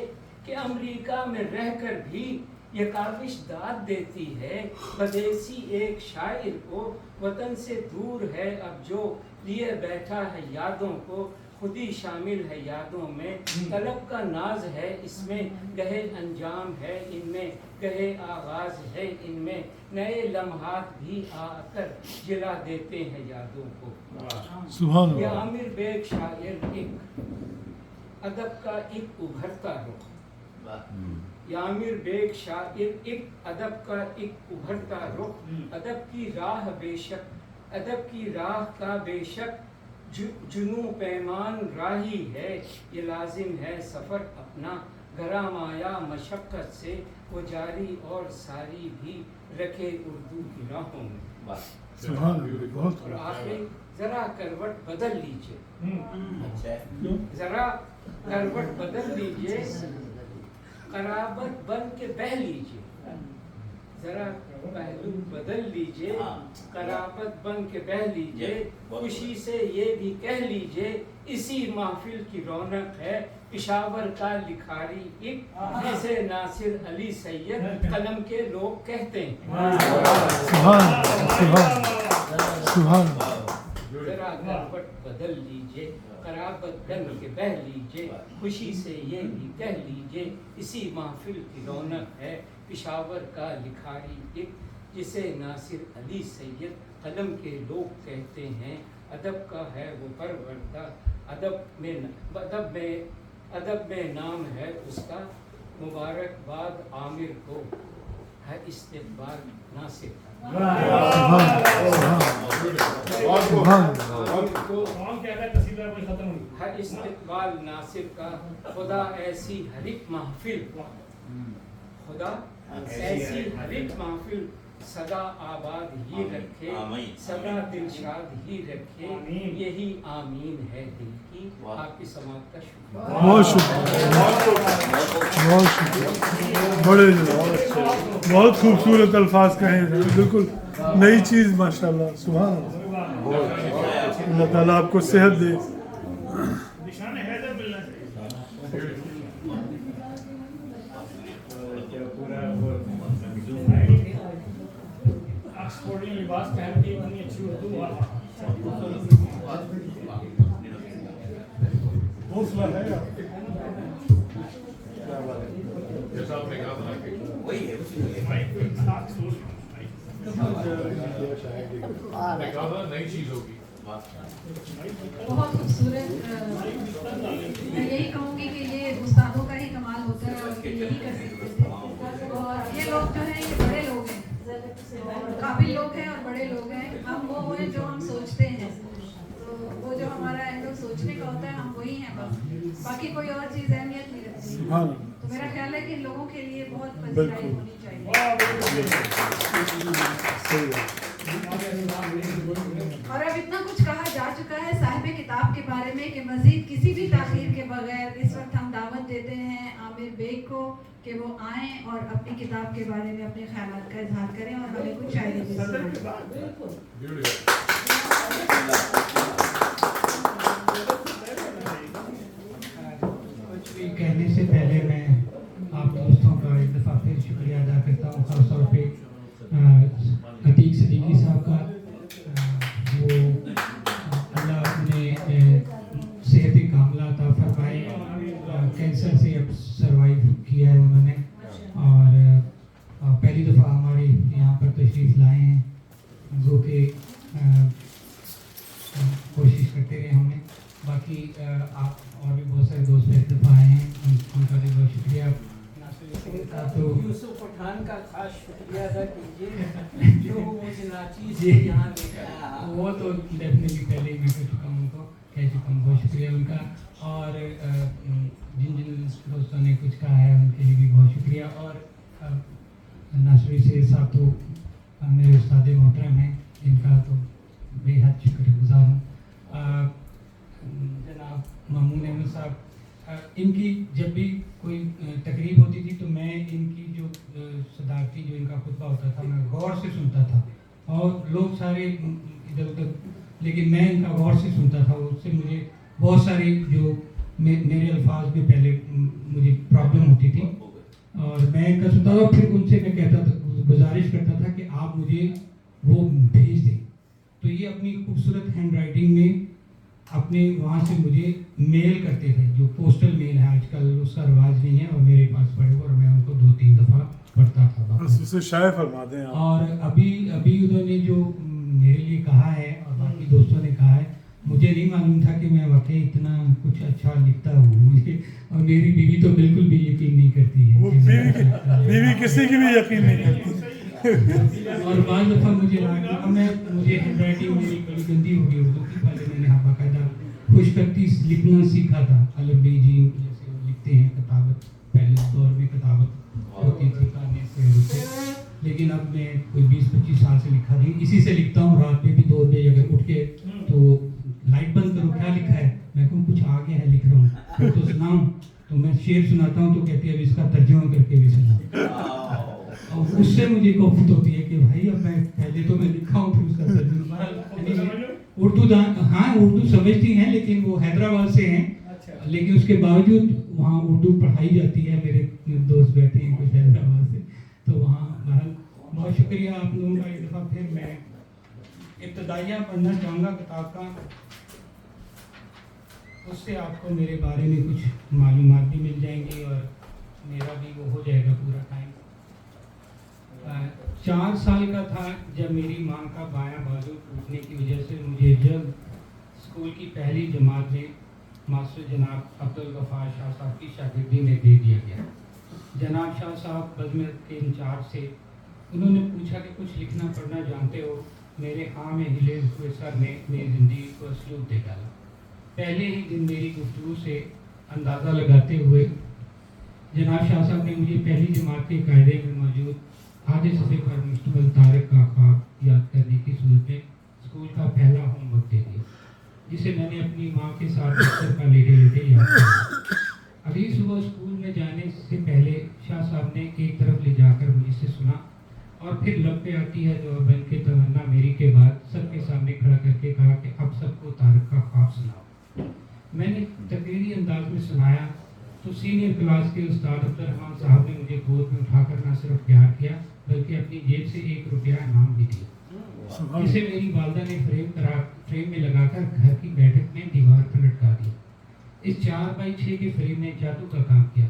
कि अमेरिका में रहकर भी ये काविश दाद देती है। बदेसी एक शायर को वतन से दूर है अब जो, लिए बैठा है यादों को, खुद ही शामिल है यादों में। तलब का नाज है इसमें, गहे अंजाम है इनमें, गहे आगाज है इनमें। नए लम्हात भी आकर जिला देते हैं यादों को। सुभान ये आमिर बेग शायर एक अदब का एक उभरता रुख। आमिर बेग शायर एक अदब का एक उभरता रुख। अदब की राह बेशक, अदब की राह का बेशक जुनू पैमान राही है। ये लाजिम है सफ़र अपना, गराम आया मशक्क़त से वो जारी और सारी भी रखे उर्दू की राहों में। वाह सुभान अल्लाह, बहुत और आखिरी जरा करवट बदल लीजिए, अच्छा है जरा करवट बदल लीजिए, कराबत बन के बह लीजिए, जरा पहलू बदल लीजिए, कराबत बन के बह लीजिए, खुशी से ये भी कह लीजिए, इसी महफिल की रौनक है पिशावर का लिखारी एक, जिसे नासिर अली सैयद कलम के लोग कहते हैं। सुभान सुभान सुभान जरा करवट बदल लीजिए, कराबत बन के बह लीजिए, खुशी से ये भी कह लीजिए, इसी महफिल की रौनक है पिशावर का लिखारी एक, जिसे नासिर अली सैयद कलम के लोग कहते हैं। अदब का है वो परवरदा, अदब में नाम है उसका, मुबारकबाद आमिर को है इस्तेकबाल नासिर का। है इस्तेकबाल नासिर का, खुदा ऐसी हर एक महफिल, खुदा ऐसी हर एक महफिल सदा आबाद ही रखे, सदा दिलशाद ही रखे, यही आमीन है दिल की। आपकी समात का शुक्रिया। बहुत शुक्रिया, बहुत शुक्रिया, बड़े बहुत खूबसूरत अल्फाज कहे हैं, बिल्कुल नई चीज़ माशाल्लाह। सुभान अल्लाह, अल्लाह ताला आपको सेहत दे। ऑक्सफोर्डियन लिबास पहन के इतनी अच्छी उर्दू हौसला है आपके। वही है नई चीज होगी। बहुत खूबसूरत। मैं यही कहूँगी कि ये उस्तादों का ही कमाल होता है और यही कर सकते थे। और ये लोग जो हैं ये बड़े लोग हैं, काबिल लोग हैं और बड़े लोग हैं। हम वो हैं जो हम सोचते हैं, तो वो जो हमारा एंगल सोचने का होता है हम वही हैं बस, बाकी कोई और चीज़ अहमियत नहीं रखती। हाँ, तो मेरा ख्याल है कि इन लोगों के लिए बहुत पसीराई होनी चाहिए। सही है। और अब इतना कुछ कहा जा चुका है साहिब किताब के बारे में कि मजीद किसी भी ताखीर के बगैर इस वक्त हम दावत देते हैं आमिर बेग को कि वो आएँ और अपनी किताब के बारे में अपने ख्यालात का इजहार करें और हमें कुछ शायरी भी सुनाएं। कुछ भी कहने से पहले मैं आप दोस्तों का एक दफ़ा फिर शुक्रिया अदा करता हूँ, खास तौर पे अतीक सिद्दीकी साहब का। वो अल्लाह ने सेहत कामला अता फरमाए, कैंसर से अब सर्वाइव किया है उन्होंने, और पहली दफ़ा हमारे यहाँ पर तशरीफ़ लाए हैं, जो कि कोशिश करते रहे हमने। बाकी आप और भी बहुत सारे दोस्त एक दफ़ा आए हैं, उनका भी बहुत शुक्रिया। तो यूसुफ पठान का खास शुक्रिया अदा कीजिए जो मुझे नाचीज जी। यहाँ लेकर आया। वो तो डेफिनेटली पहले ही मैं कह चुका हूँ, उनको कह चुका हूँ, बहुत शुक्रिया उनका। और जिन जिन दोस्तों ने कुछ कहा है उनके लिए भी बहुत शुक्रिया। और नासरी से साहब तो मेरे उस्ताद मोहतरम हैं, जिनका तो बेहद शुक्रगुजार हूँ। जनाब मामून अहमद साहब, इनकी जब भी कोई तकरीब होती थी तो मैं इनकी जो सदारती जो इनका खुतबा होता था मैं गौर से सुनता था, और लोग सारे इधर उधर, लेकिन मैं इनका गौर से सुनता था। उससे मुझे बहुत सारी जो मेरे अल्फाज में पहले मुझे प्रॉब्लम होती थी, और मैं इनका सुनता था। फिर उनसे मैं कहता था, गुजारिश करता था कि आप मुझे वो भेज दें। तो ये अपनी खूबसूरत हैंड राइटिंग में अपने वहाँ से मुझे मेल करते थे, जो पोस्टल मेल है आजकल उसका रिवाज नहीं है, और मेरे पास पड़े हुए, और मैं उनको 2-3 दफ़ा पढ़ता था। बस उसे शाये फरमा दें आप। और अभी उन्होंने जो मेरे लिए कहा है और बाकी दोस्तों ने कहा है, मुझे नहीं मालूम था कि मैं वाकई इतना कुछ अच्छा लिखता हूँ। मुझे और मेरी बीवी तो बिल्कुल भी यकीन नहीं करती है। वो बीवी किसी की भी यकीन नहीं करती। और बाद दफ़ा मुझे मुझे हैंड राइटिंग मेरी बड़ी गंदी हो गई उर्दू की। पहले मैंने हाँ बाकायदा खुशकती लिखना सीखा था, अलग बेजी जैसे लिखते हैं, किताबत पहले दौर में किताबत होती थी, लेकिन अब मैं कोई 20-25 साल से लिखा नहीं, इसी से लिखता हूँ। रात में भी 2 बजे अगर उठ के तो लाइट बंद करो, क्या लिखा है, मैं कहूँ कुछ आ गया है लिख रहा हूँ, फिर तो सुनाऊँ, तो मैं शेर सुनाता हूँ तो कहती है अब इसका तर्जुमा करके भी सुनाओ। और उससे मुझे कोफ्त होती है कि भाई अब मैं पहले तो मैं लिखा हूँ फिर उसका तर्जुमा। उर्दू हाँ उर्दू समझती हैं, लेकिन वो हैदराबाद से हैं, लेकिन उसके बावजूद वहाँ उर्दू पढ़ाई जाती है। मेरे दोस्त बैठे हैं कुछ हैदराबाद से, तो वहाँ बहरहाल बहुत शुक्रिया आप लोगों का। एक दफ़ा फिर मैं इब्तदाइया पढ़ना चाहूँगा किताब का, उससे आपको मेरे बारे में कुछ मालूमात भी मिल जाएंगी और मेरा भी वो हो जाएगा पूरा टाइम। 4 साल का था जब मेरी माँ का बायां बाजू टूटने की वजह से मुझे जल्द स्कूल की पहली जमात में मास्टर जनाब अब्दुल गफ़ार शाह साहब की शागिर्दी में दे दिया गया। जनाब शाह साहब बज़म के इंचार्ज थे। उन्होंने पूछा कि कुछ लिखना पढ़ना जानते हो। मेरे हाँ में हिले हुए सर ने मेरी ज़िंदगी को असलूब दे डाला। पहले ही दिन मेरी गुफ्तगू से अंदाज़ा लगाते हुए जनाब शाह साहब ने मुझे पहली जमात के कायदे में मौजूद आधे सफ़े पर मुश्तमिल तारिक का ख्वाब याद करने की सूरत में स्कूल का पहला होमवर्क दे दिया, जिसे मैंने अपनी माँ के साथ बिस्तर पर लेटे लेटे याद किया। अगली सुबह स्कूल में जाने से पहले शाह साहब ने एक तरफ ले जाकर मुझसे सुना और फिर लब पे आती है जो बन के तमन्ना मेरी के बाद सबके सामने खड़ा करके कहा कि अब सबको तारिक का ख्वाब सुनाओ। मैंने तकरीरी अंदाज में सुनाया तो सीनियर क्लास के उस्ताद अब्दुर्रहमान साहब ने मुझे गोद में उठाकर न सिर्फ प्यार किया बल्कि अपनी जेब से 1 रुपया इनाम भी दिया, जिसे मेरी वालदा ने फ्रेम में लगाकर घर की बैठक में दीवार पर लटका दिया। इस 4x6 के फ्रेम ने जादू का काम किया।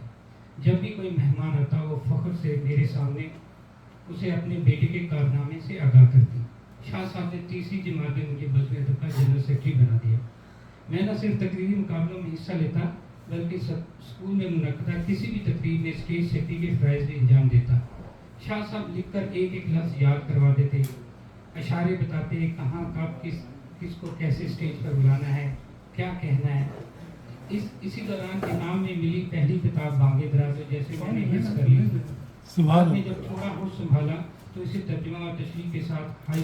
जब भी कोई मेहमान आता वो फख्र से मेरे सामने उसे अपने बेटे के कारनामे से आगाह करती। शाह साहब ने 3री जमात में मुझे बज़म अदब का जनरल सेक्रेटरी बना दिया। मैं न सिर्फ तकरीरी मुकाबलों में हिस्सा लेता बल्कि स्कूल में मुनक़दा किसी भी तकरीब में स्टेज सेक्रेटरी के फ़राइज़ में अंजाम देता। शाह साहब लिखकर एक लफ्ज़ याद करवा देते, इशारे बताते, कहाँ कब किसको कैसे स्टेज पर बुलाना है, क्या कहना है। इसी दौरान इनाम में मिली पहली किताब बांगे दराज जैसे मैंने हिफ्ज़ कर ली। बाद में जब थोड़ा होश संभाला तो इसे तर्जुमा और तशरीह के साथ हाई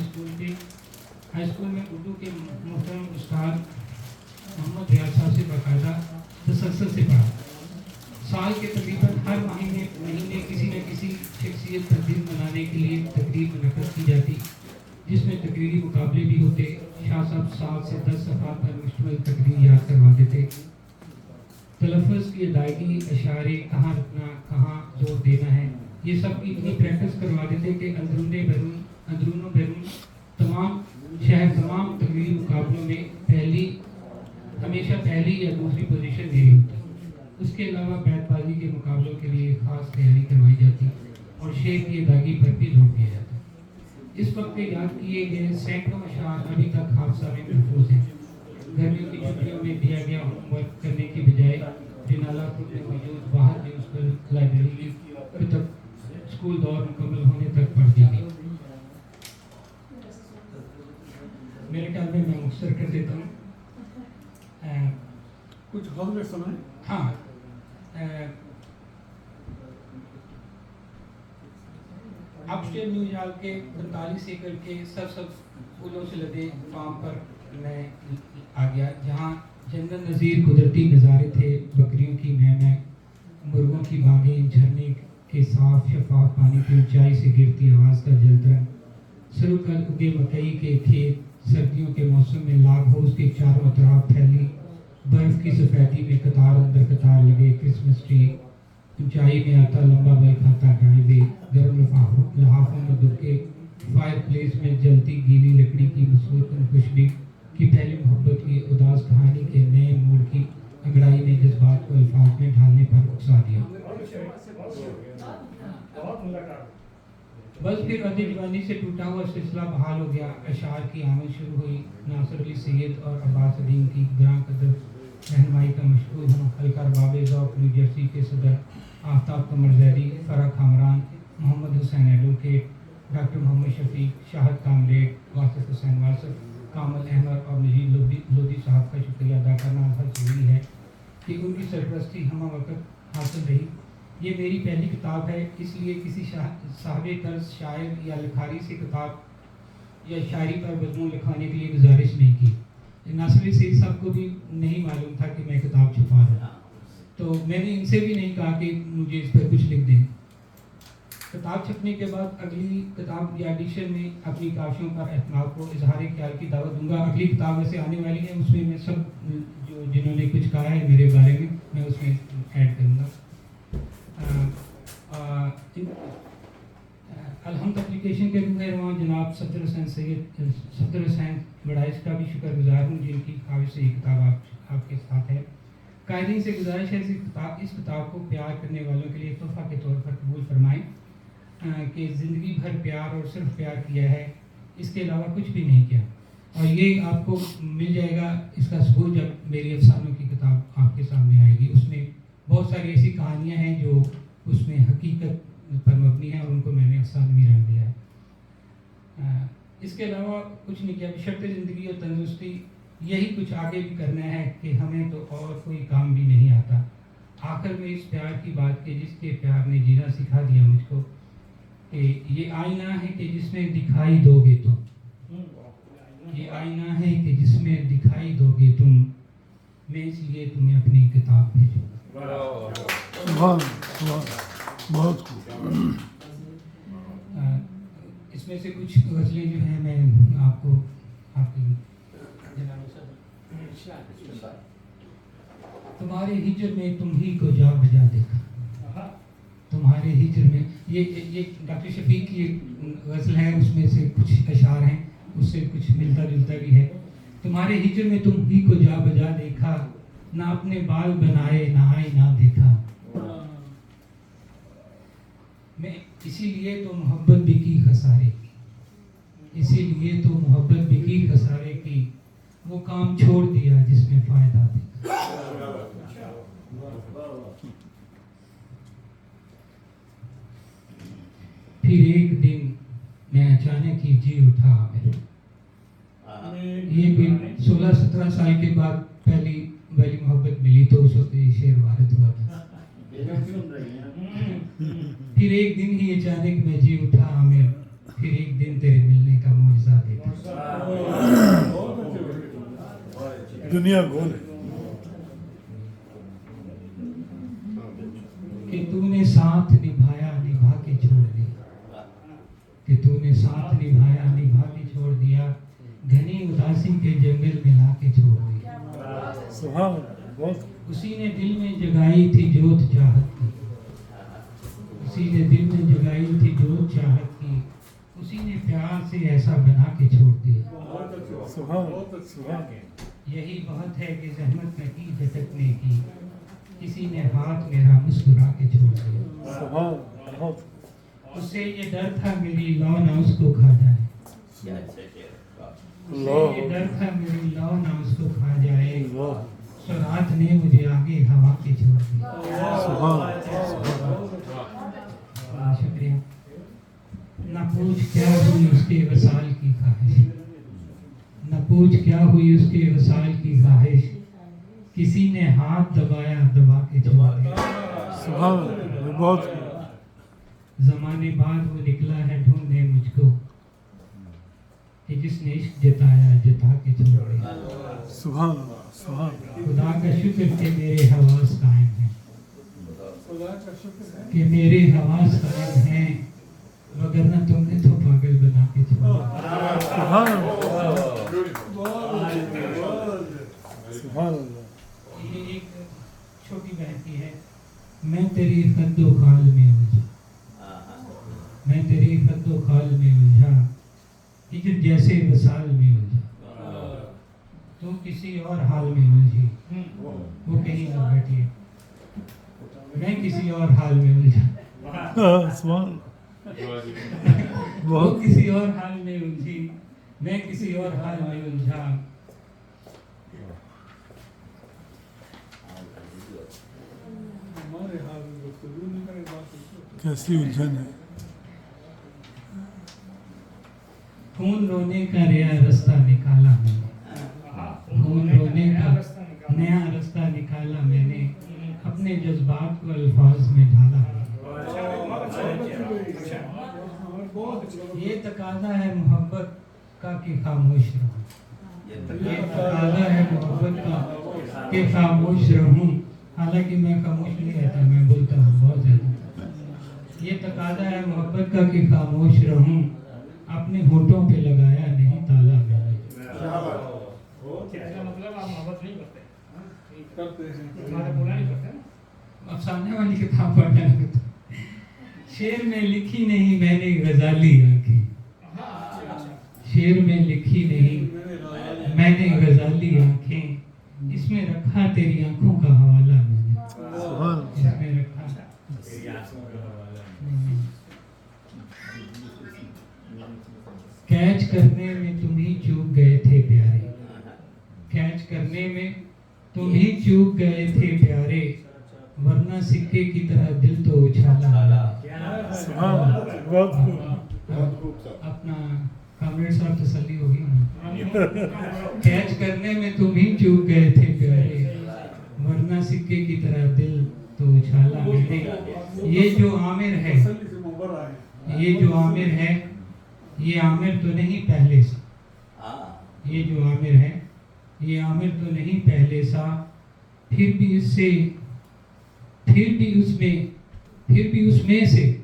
स्कूल में उर्दू के मोहतरम उस्ताद मोहम्मद रियाज साहब से बाकायदा तसल्सल से पढ़ा। साल के तकरीबन हर महीने किसी न किसी शख्सियत का दिन मनाने के लिए तकरीब मुनक़्क़द की जाती, जिसमें तकरीरी मुकाबले भी होते। शाह साहब 7 से 10 सफ़ात पर मुश्तमिल तकरीर याद करवा देते। तलफ़्फ़ुज़ की अदायगी, इशारे, कहाँ रुकना, कहाँ जोर देना है, ये सब की इतनी प्रैक्टिस करवा देते कि अंदरूनों बैरून तमाम तकरीरी मुकाबलों में हमेशा पहली या दूसरी पोजीशन मेरी होती। उसके अलावा बैतबाजी के मुकाबलों के लिए ख़ास तैयारी करवाई जाती और शेर की अदायगी पर भी जोर दिया जाता। इस वक्त में याद किए गए सैकड़ों अशार अभी तक हादसा में महफूज हैं। गर्मियों की छुट्टियों में दिया गया होमवर्क करने की बजाय जनालापुर में मौजूद बाहर म्यूनसिपल लाइब्रेरी तक स्कूल दौर मुकम्मल होने तक पढ़ दी गई। मेरे ख्याल में मैं मुख्तर कर देता हूँ। कुछ गज़ल सुनाएं। हाँ, अपस्टेट न्यूयॉर्क के 45 एकड़ के सब फूलों से लदे फार्म पर मैं आ गया, जहाँ जंगल नज़ीर कुदरती नज़ारे थे। बकरियों की महमह, मुर्गों की बागें, झरने के साफ शफाफ पानी की ऊंचाई से गिरती आवाज़ का जलतरंग, सरुकल उगे मकई के खेत, सर्दियों के मौसम में लाग हाउस के चारों तरफ फैली बर्फ़ की सफ़ेदी में कतार अंदर कतार लगे क्रिसमस ट्री, ऊंचाई में आता लंबा बल खाता गायबे, गर्म लहाफों में दुबके फायर प्लेस में जलती गीली लकड़ी की मसूर खुशबू की पहली मोहब्बत की उदास कहानी के नए मोड़ की अंगड़ाई ने जज्बात को अल्फाज में ढालने पर उकसा दिया। बस फिर अदी जवानी से टूटा हुआ सिलसिला बहाल हो गया। अशार की आमद शुरू हुई। नासिर अली सैयद और अब्बास अदीम की ग्रां कदर रहनुमाई का मशहूर हूँ हल्का रबाब ज़ौक़ न्यू जर्सी के सदर Aftab Qamar Zaidi, Farah Kamran, Mohammad Hussain advocate, doctor Mohammad Shafiq, Shahid comrade, Wasif Hussain Wasif, Kamal Ahmad और नजीब लोधी साहब का शुक्रिया अदा करना बहुत ज़रूरी है कि उनकी सरपरस्ती हम वक्त हासिल रही। یہ میری پہلی کتاب ہے، اس لیے کسی صاحب طرز شاعر یا لکھاری سے کتاب یا شاعری پر مضمون لکھوانے کے لیے گزارش نہیں کی۔ ناصر سید صاحب کو بھی نہیں معلوم تھا کہ میں کتاب چھپا رہا ہوں، تو میں نے ان سے بھی نہیں کہا کہ مجھے اس پر کچھ لکھ دیں۔ کتاب چھپنے کے بعد اگلی کتاب یا ایڈیشن میں اپنی کاشیوں پر احتمال کو اظہار خیال کی دعوت دوں گا۔ اگلی کتاب ویسے آنے والی ہے، اس میں سب جنہوں نے کچھ کہا ہے میرے بارے میں اس میں ایڈ کروں گا۔ الحمد اپلیکیشن کے روح رواں جناب صفدر حسین بڑائش کا بھی شکر گزار ہوں، جن کی خواہش سے یہ کتاب آپ کے ساتھ ہے۔ قائدین سے گزارش ہے اس کتاب کو پیار کرنے والوں کے لیے تحفہ کے طور پر قبول فرمائیں کہ زندگی بھر پیار اور صرف پیار کیا ہے، اس کے علاوہ کچھ بھی نہیں کیا۔ اور یہ آپ کو مل جائے گا اس کا ثبوت جب میری افسانوں کی کتاب آپ کے سامنے آئے گی۔ اس میں بہت ساری ایسی کہانیاں ہیں جو اس میں حقیقت پر مبنی ہیں اور ان کو میں نے افسانوی رنگ دیا ہے۔ اس کے علاوہ کچھ نہیں کیا، بشرط زندگی اور تندرستی یہی کچھ آگے بھی کرنا ہے کہ ہمیں تو اور کوئی کام بھی نہیں آتا۔ آخر میں اس پیار کی بات کہ جس کے پیار نے جینا سکھا دیا مجھ کو، کہ یہ آئینہ ہے کہ جس میں دکھائی دو گے تم، یہ آئینہ ہے کہ جس میں دکھائی دو گے تم، میں اس لیے تمہیں اپنی کتاب بھیجوں گا۔ بہت خوب۔ اس میں سے کچھ غزلیں جو ہیں میں آپ کو آپ کی تمہارے ہجر میں تم ہی کو جا بجا دیکھا، تمہارے ہجر میں، یہ ڈاکٹر شفیق کی ایک غزل ہے، اس میں سے کچھ اشعار ہیں، اس سے کچھ ملتا جلتا بھی ہے۔ تمہارے ہجر میں تم ہی کو جا بجا دیکھا، نہ اپنے بال بنائے نہ آئینہ دیکھا، میں اسی لیے تو محبت بھی کی خسارے کی، اسی لیے تو محبت بھی کی خسارے کی، وہ کام چھوڑ دیا جس میں فائدہ دیکھا۔ پھر ایک دن میں اچانک ہی جی اٹھا یہ کوئی 16-17 سال کے بعد پہلی والی محبت ملی تو اس وقت یہ شعر وارد ہوا تھا۔ پھر ایک دن ہی اچانک میں جی اٹھا عامر، پھر ایک دن تیرے ملنے کا معجزہ دیکھا۔ دنیا گول ہے کہ تو نے ساتھ نبھایا نبھا کے چھوڑ دیا، کہ تو نے ساتھ نبھایا نبھا کے چھوڑ دیا، گھنی اداسی کے جنگل میں لا کے چھوڑ دیا۔ سبحان اللہ، بہت اسی نے دل میں جگائی تھی جوت چاہت کی، اسی نے دل میں جگائی تھی جوت چاہت کی، اسی نے پیار سے ایسا بنا کے چھوڑ دیا۔ سبحان اللہ۔ یہی بہت ہے کہ زحمت نہ کی جھٹکنے کی، کسی نے ہاتھ میرا مسکرا کے چھوڑ دیا۔ سبحان اللہ، بہت۔ اس سے یہ ڈر تھا میری لو نہ اس کو کھا جائے، اس سے یہ ڈر تھا میری لو نہ اس کو کھا جائے، سو رات نے مجھے آگے ہوا کے چھوڑ دیا۔ سبحان اللہ۔ بہت شکریہ۔ نہ پوچھ کیا ہوئی اس کے وصال کی خواہش، نہ پوچھ کیا ہوئی اس کے وصال کی خواہش، کسی نے ہاتھ دبایا دبا کے چھوڑ دیا۔ سبحان اللہ، بہت۔ زمانے بعد وہ نکلا ہے ڈھونڈنے مجھ کو، کہ جس نے عشق جتایا جتا کے چھوڑ دیا۔ سبحان اللہ، سبحان اللہ۔ خدا کا شکر کہ میرے حواس قائم ہیں، کہ میرے حواس قائم ہیں، وگرنہ تم نے تو پاگل بنا کے چھوڑا۔ سبحان اللہ، سبحان اللہ۔ یہ ایک چھوٹی بہن کی ہے۔ میں تیری خد و خال میں الجھا، میں تیری خد و خال میں الجھا، ہجر جیسے وصال میں الجھا، تو کسی اور حال میں الجھی، وہ کہیں اور بیٹھی ہے، میں کسی اور حال میں الجھا، سبحان اللہ، وہ بہت۔ کسی اور حال میں الجھی، میں کسی اور حال میں الجھا۔ کیسی الجھن ہے۔ خون رونے کا نیا رستہ نکالا میں نے، خون رونے کا نیا رستہ نکالا میں نے، اپنے अपने जज्बात को अल्फाज में ढाला है। ये तकाजा है मोहब्बत का कि खामोश रहूं, ये तकाजा है मोहब्बत का कि खामोश रहूं, हालांकि मैं खामोश नहीं रहता, मैं बोलता हूँ बहुत ज़्यादा। ये तकाजा है मोहब्बत का कि खामोश रहूं, अपने होठों पे लगाया नहीं ताला मैंने। इसका मतलब आप मोहब्बत नहीं करते, करते हैं। तुम्हारा बोला नहीं करते ना। अफसाने वाली किताब पढ़ने लगे तो शेर में लिखी नहीं मैंने गजाली आंखें, शेर में लिखी नहीं मैंने गजाली आंखें, इसमें रखा तेरी आंखों का हवाला मैंने, इसमें रखा कैच करने में तुम ही चूक गए थे प्यारे, कैच करने में तुम ही चूक गए थे प्यारे, वरना सिक्के की तरह दिल तो उछाला। बहुत खूब। अपना कामरेड साहब तसल्ली होगी उन्हें। कैच करने में तुम ही चूक गए थे प्यारे, वरना सिक्के की तरह दिल तो उछाला मैंने। ये जो आमिर है, ये जो आमिर है, ये आमिर तो नहीं पहले सा, ये जो आमिर है, ये आमिर तो नहीं पहले सा, फिर भी उससे, फिर भी उसमें से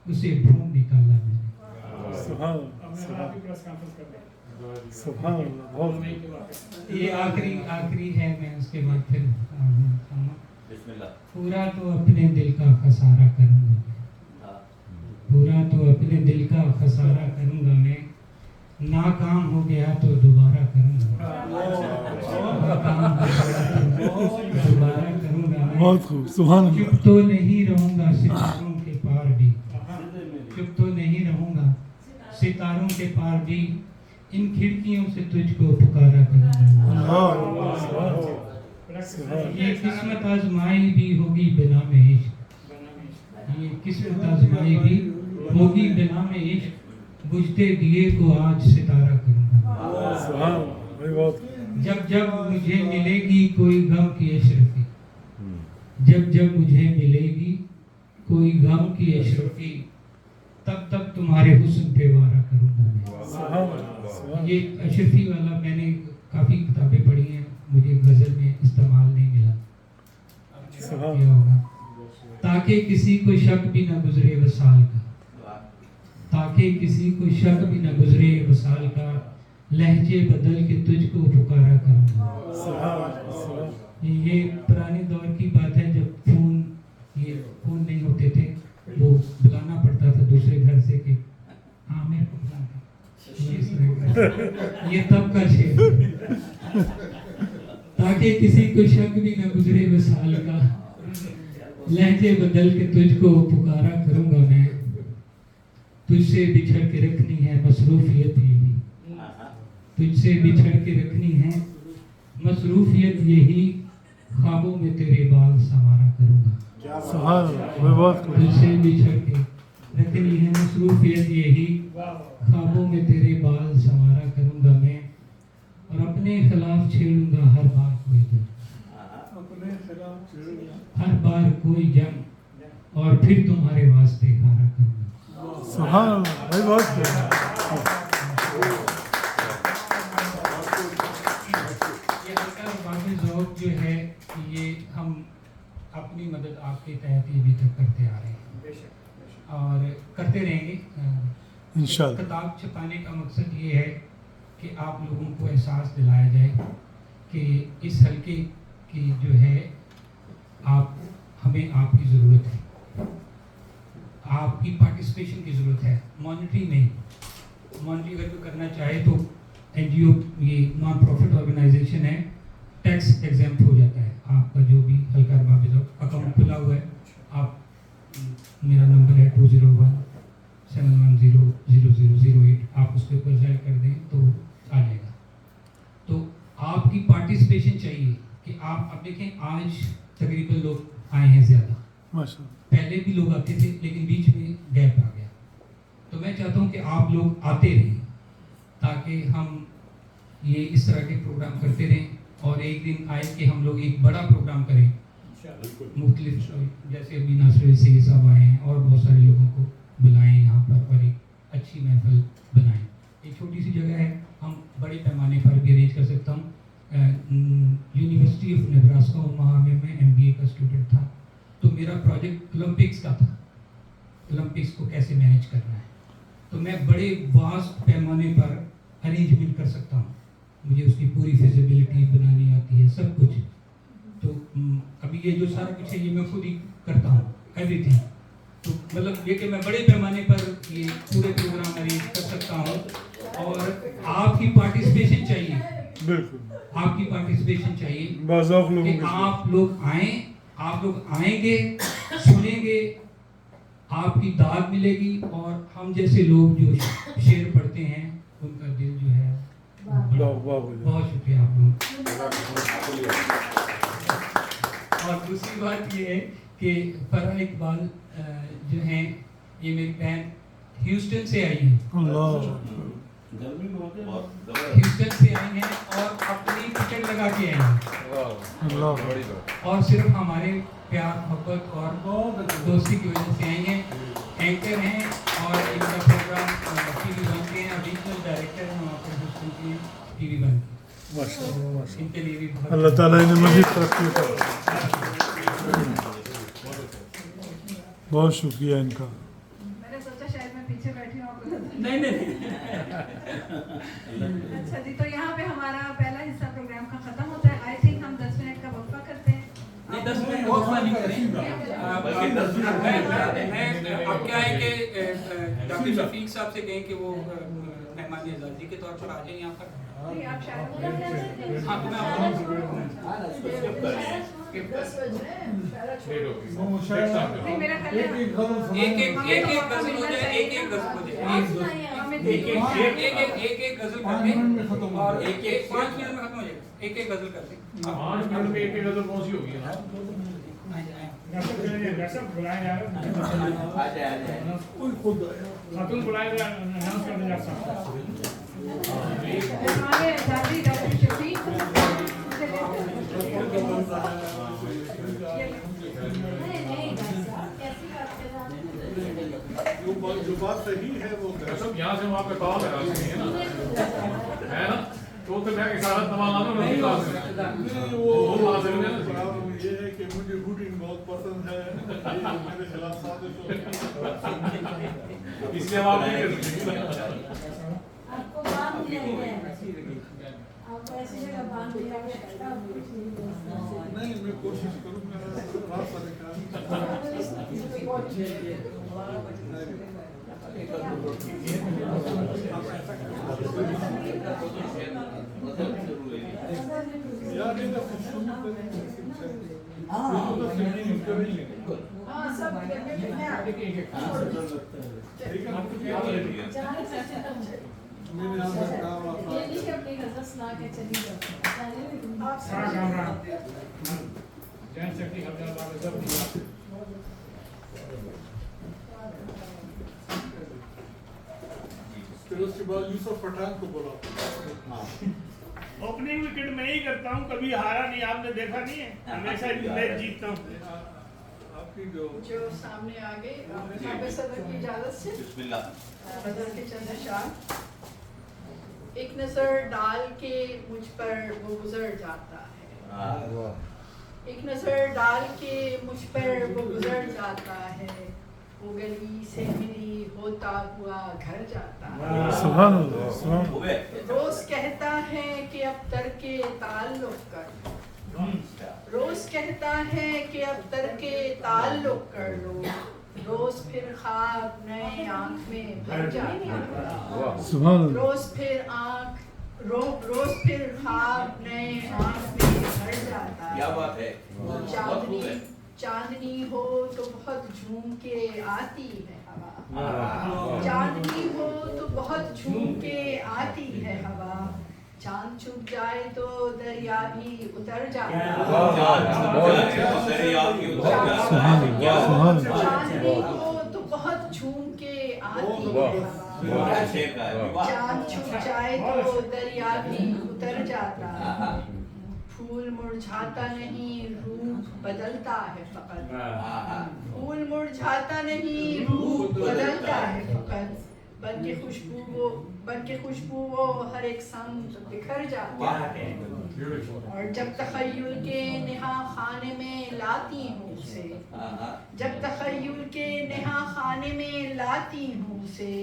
उसे ढूंढ निकाला मैंने। सुभान आपकी प्रेस कॉन्फ्रेंस कर दें। सुभान अल्लाह, बहुत नहीं की बात है। ये आखिरी है, मैं उसके बाद फिर बिस्मिल्लाह। पूरा तो अपने दिल का खसारा करूंगा मैं, पूरा तो अपने दिल का खसारा करूंगा मैं, नाकाम हो गया तो दोबारा करूंगा, नाकाम हो गया तो दोबारा करूंगा मैं। बहुत खूब। सुभान अल्लाह। चुप तो नहीं रहूंगा सितारों के पार भी, चुप तो नहीं रहूंगा सितारों के पार भी, इन खिड़कियों से तुझको पुकारा करूंगा। ये किस्मत आजमाई भी होगी बिना में इश्क, ये किस्मत आजमाई भी होगी बिना में इश्क, बुझते दिए को आज सितारा करूंगा। सुभान भाई, बहुत जब जब मुझे मिलेगी कोई गम की अशरफी, जब जब मुझे मिलेगी कोई गम की अशरफी, तब तब तुम्हारे हुस्न पे वारा करूंगा मैं। ये अशरफी वाला मैंने काफ़ी किताबें पढ़ी हैं, मुझे गज़ल में इस्तेमाल नहीं मिला, क्या होगा। ताकि किसी को शक भी न गुजरे वसाल का, ताकि किसी को शक भी न गुजरे वसाल का, लहजे बदल के तुझको पुकारा करूंगा। ये पुराने दौर की बात है, जब फोन नहीं होते थे, वो बुलाना पड़ता था दूसरे घर से कि हाँ मेरे को बुलाना, ये तब का शेर है। ताकि किसी को शक भी न गुजरे वसाल का, लहजे बदल के तुझको पुकारा करूंगा मैं, तुझसे बिछड़ के रखनी है मसरूफियत यही, तुझसे बिछड़ के रखनी है मसरूफियत यही, ख्वाबों में तेरे बाल संवारा करूंगा। सुभान अल्लाह, बहुत खूब। तुझसे बिछड़ के रखनी है मसरूफियत यही, ख्वाबों में तेरे बाल संवारा करूंगा मैं, और अपने खिलाफ छेड़ूंगा हर बार कोई जंग, हर बार कोई जंग, और फिर तुम्हारे वास्ते हारा करूंगा। सुभान अल्लाह भाई, बहुत खूब। ये हल्का बाकी ज़ौक़ जो है, ये हम अपनी मदद आपके तहत ही अभी तक करते आ रहे हैं और करते रहेंगे। इंशाअल्लाह किताब छपाने का मकसद ये है कि आप लोगों को एहसास दिलाया जाए कि इस हल्के की जो है हमें आपकी ज़रूरत है, आपकी पार्टिसिपेशन की ज़रूरत है, मॉनिटरी नहीं। मॉनिटरी अगर कोई करना चाहे तो NGO, ये नॉन प्रॉफिट ऑर्गेनाइजेशन है, टैक्स एग्जाम्प्ट हो जाता है। आपका जो भी हल्का अकाउंट खुला हुआ है, आप मेरा नंबर है 201-710-0008, आप उसके ऊपर जाए कर दें तो आ जाएगा। तो आपकी पार्टिसिपेशन चाहिए कि आप, अब देखें आज तकरीबन लोग आए हैं ज़्यादा, माशाअल्लाह। पहले भी लोग आते थे लेकिन बीच में गैप आ गया। तो मैं चाहता हूँ कि आप लोग आते रहें ताकि हम ये इस तरह के प्रोग्राम करते रहें, और एक दिन आए कि हम लोग एक बड़ा प्रोग्राम करें मुख्तलिफ जैसे अभी नासिर सैयद साहब आए हैं और बहुत सारे लोगों को बुलाएं यहाँ पर और एक अच्छी महफिल बनाएं। एक छोटी सी जगह है, हम बड़े पैमाने पर भी अरेंज कर सकता हूँ। यूनिवर्सिटी ऑफ नेब्रास्का ओमाहा में मैं MBA का स्टूडेंट था, तो मेरा प्रोजेक्ट ओलंपिक्स का था, ओलंपिक्स को कैसे मैनेज करना है। तो मैं बड़े वास्ट पैमाने पर अरेंजमेंट कर सकता हूँ, मुझे उसकी पूरी फिजिबिलिटी बनानी आती है, सब कुछ। तो अभी ये जो सारा कुछ है ये मैं खुद ही करता हूँ, एवरीथिंग। तो मतलब ये कि मैं बड़े पैमाने पर ये पूरे प्रोग्राम अरेंज कर सकता हूँ और आपकी पार्टिसिपेशन चाहिए, बिल्कुल आपकी पार्टिसिपेशन चाहिए बाज़ाक लोगों कि के साथ। आप लोग आएँ, आप लोग आएंगे, सुनेंगे, आपकी दाद मिलेगी और हम जैसे लोग जो शेर पढ़ते हैं उनका दिल जो है वाह वाह हो जाए। बहुत शुक्रिया आप लोग। और दूसरी बात ये है कि फरहा इकबाल जो हैं ये मेरी बहन ह्यूस्टन से आई हैं, अल्लाह ह्यूस्टन से आई हैं और अपनी टिकट लगा के आई हैं अल्लाह और सिर्फ हमारे प्यार मोहब्बत और दोस्ती की वजह से आई हैं। एंकर हैं और इनका प्रोग्राम TV1 के हैं, एडिशनल डायरेक्टर हैं वहाँ पर ह्यूस्टन के TV1 के। माशाल्लाह माशाल्लाह। इनके लिए भी बहुत अल्लाह ताला इन्हें मज़ीद तरक्की करे। बहुत शुक्रिया इनका। मैंने सोचा शायद मैं पीछे बैठी हूँ आपको नजर नहीं नहीं अच्छा जी, तो यहाँ पे हमारा पहला हिस्सा प्रोग्राम का खत्म होता है। आई थिंक हम 10 मिनट का वक्फा करते हैं। नहीं 10 मिनट का वक्फा नहीं करें, बल्कि 10 मिनट मैं अब क्या है कि डॉक्टर शफीक साहब से कहें कि वो मेहमान एजाजी के तौर पर आ जाए यहाँ पर। नहीं, आप शायद हाँ तो मैं नहीं, मेरा ख्याल है एक गजल हो जाए, एक गजल हो जाए, हमें एक गजल कर दें और एक 5 मिनट में खत्म हो जाएगा, एक गजल कर दें। 5 मिनट में एक गजल कौन सी होगी ना? दर्शक बुलाए जा रहे हैं, खातून बुलाए जा अनाउंस करने जा सकता है। हमारे दादी डॉक्टर शफीक जो बात सही है वो सब यहाँ से वहाँ पे ताल लगा सकते हैं है ना? तो मैं इशारा तमाम नहीं वो ये है कि मुझे हुडिंग बहुत पसंद है, ये मेरे खिलाफ साजिश हो। इसलिए आप नहीं कर सकते। आपको बांध दिया है, आपको ऐसी जगह बांध दिया है। नहीं, मैं कोशिश करूँगा रास्ता हाँ सब मेरे यहाँ से काम आता ये नहीं कि अपनी गजल सुना के चली जाओ। सारा काम रहा जैन शक्ति हफ्ता सब दिया। फिर उसके बाद यूसुफ पठान को बोला। ओपनिंग विकेट मैं ही करता हूँ, कभी हारा नहीं, आपने देखा नहीं है, हमेशा मैच जीतता हूँ। आपकी जो सामने आ गए आपके सदर की इजाजत से बिस्मिल्लाह। सदर के चंद अशार। एक नजर डाल के मुझ पर वो गुजर जाता है, एक नजर डाल के मुझ पर वो गुजर जाता है, वो गली से मिली होता हुआ घर जाता है। सुभान अल्लाह सुभान अल्लाह। रोज कहता है कि अब तरके ताल्लुक कर, रोज कहता है कि अब तरके ताल्लुक कर लो, रोज फिर ख्वाब नए आँख में भर जाता है, सुभान अल्लाह। रोज फिर ख्वाब नए आँख में भर जाता है। क्या बात है, चांदनी चांदनी हो तो बहुत झूम के आती है हवा, चांदनी हो तो बहुत झूम के आती है हवा, चांद छुप जाए तो दरिया भी उतर जाता है, चांदनी हो तो बहुत झूम के आती है हवा, चांद छुप जाए तो दरिया भी उतर जाता है, پھول مرجھاتا نہیں روح بدلتا ہے فقط، پھول مرجھاتا نہیں روح بدلتا ہے فقط، بن کے خوشبو وہ ہر ایک سمت بکھر جاتا ہے، اور جب تخیل کے نہا خانے میں لاتی ہوں اسے، جب تخیل کے نہا خانے میں لاتی ہوں اسے،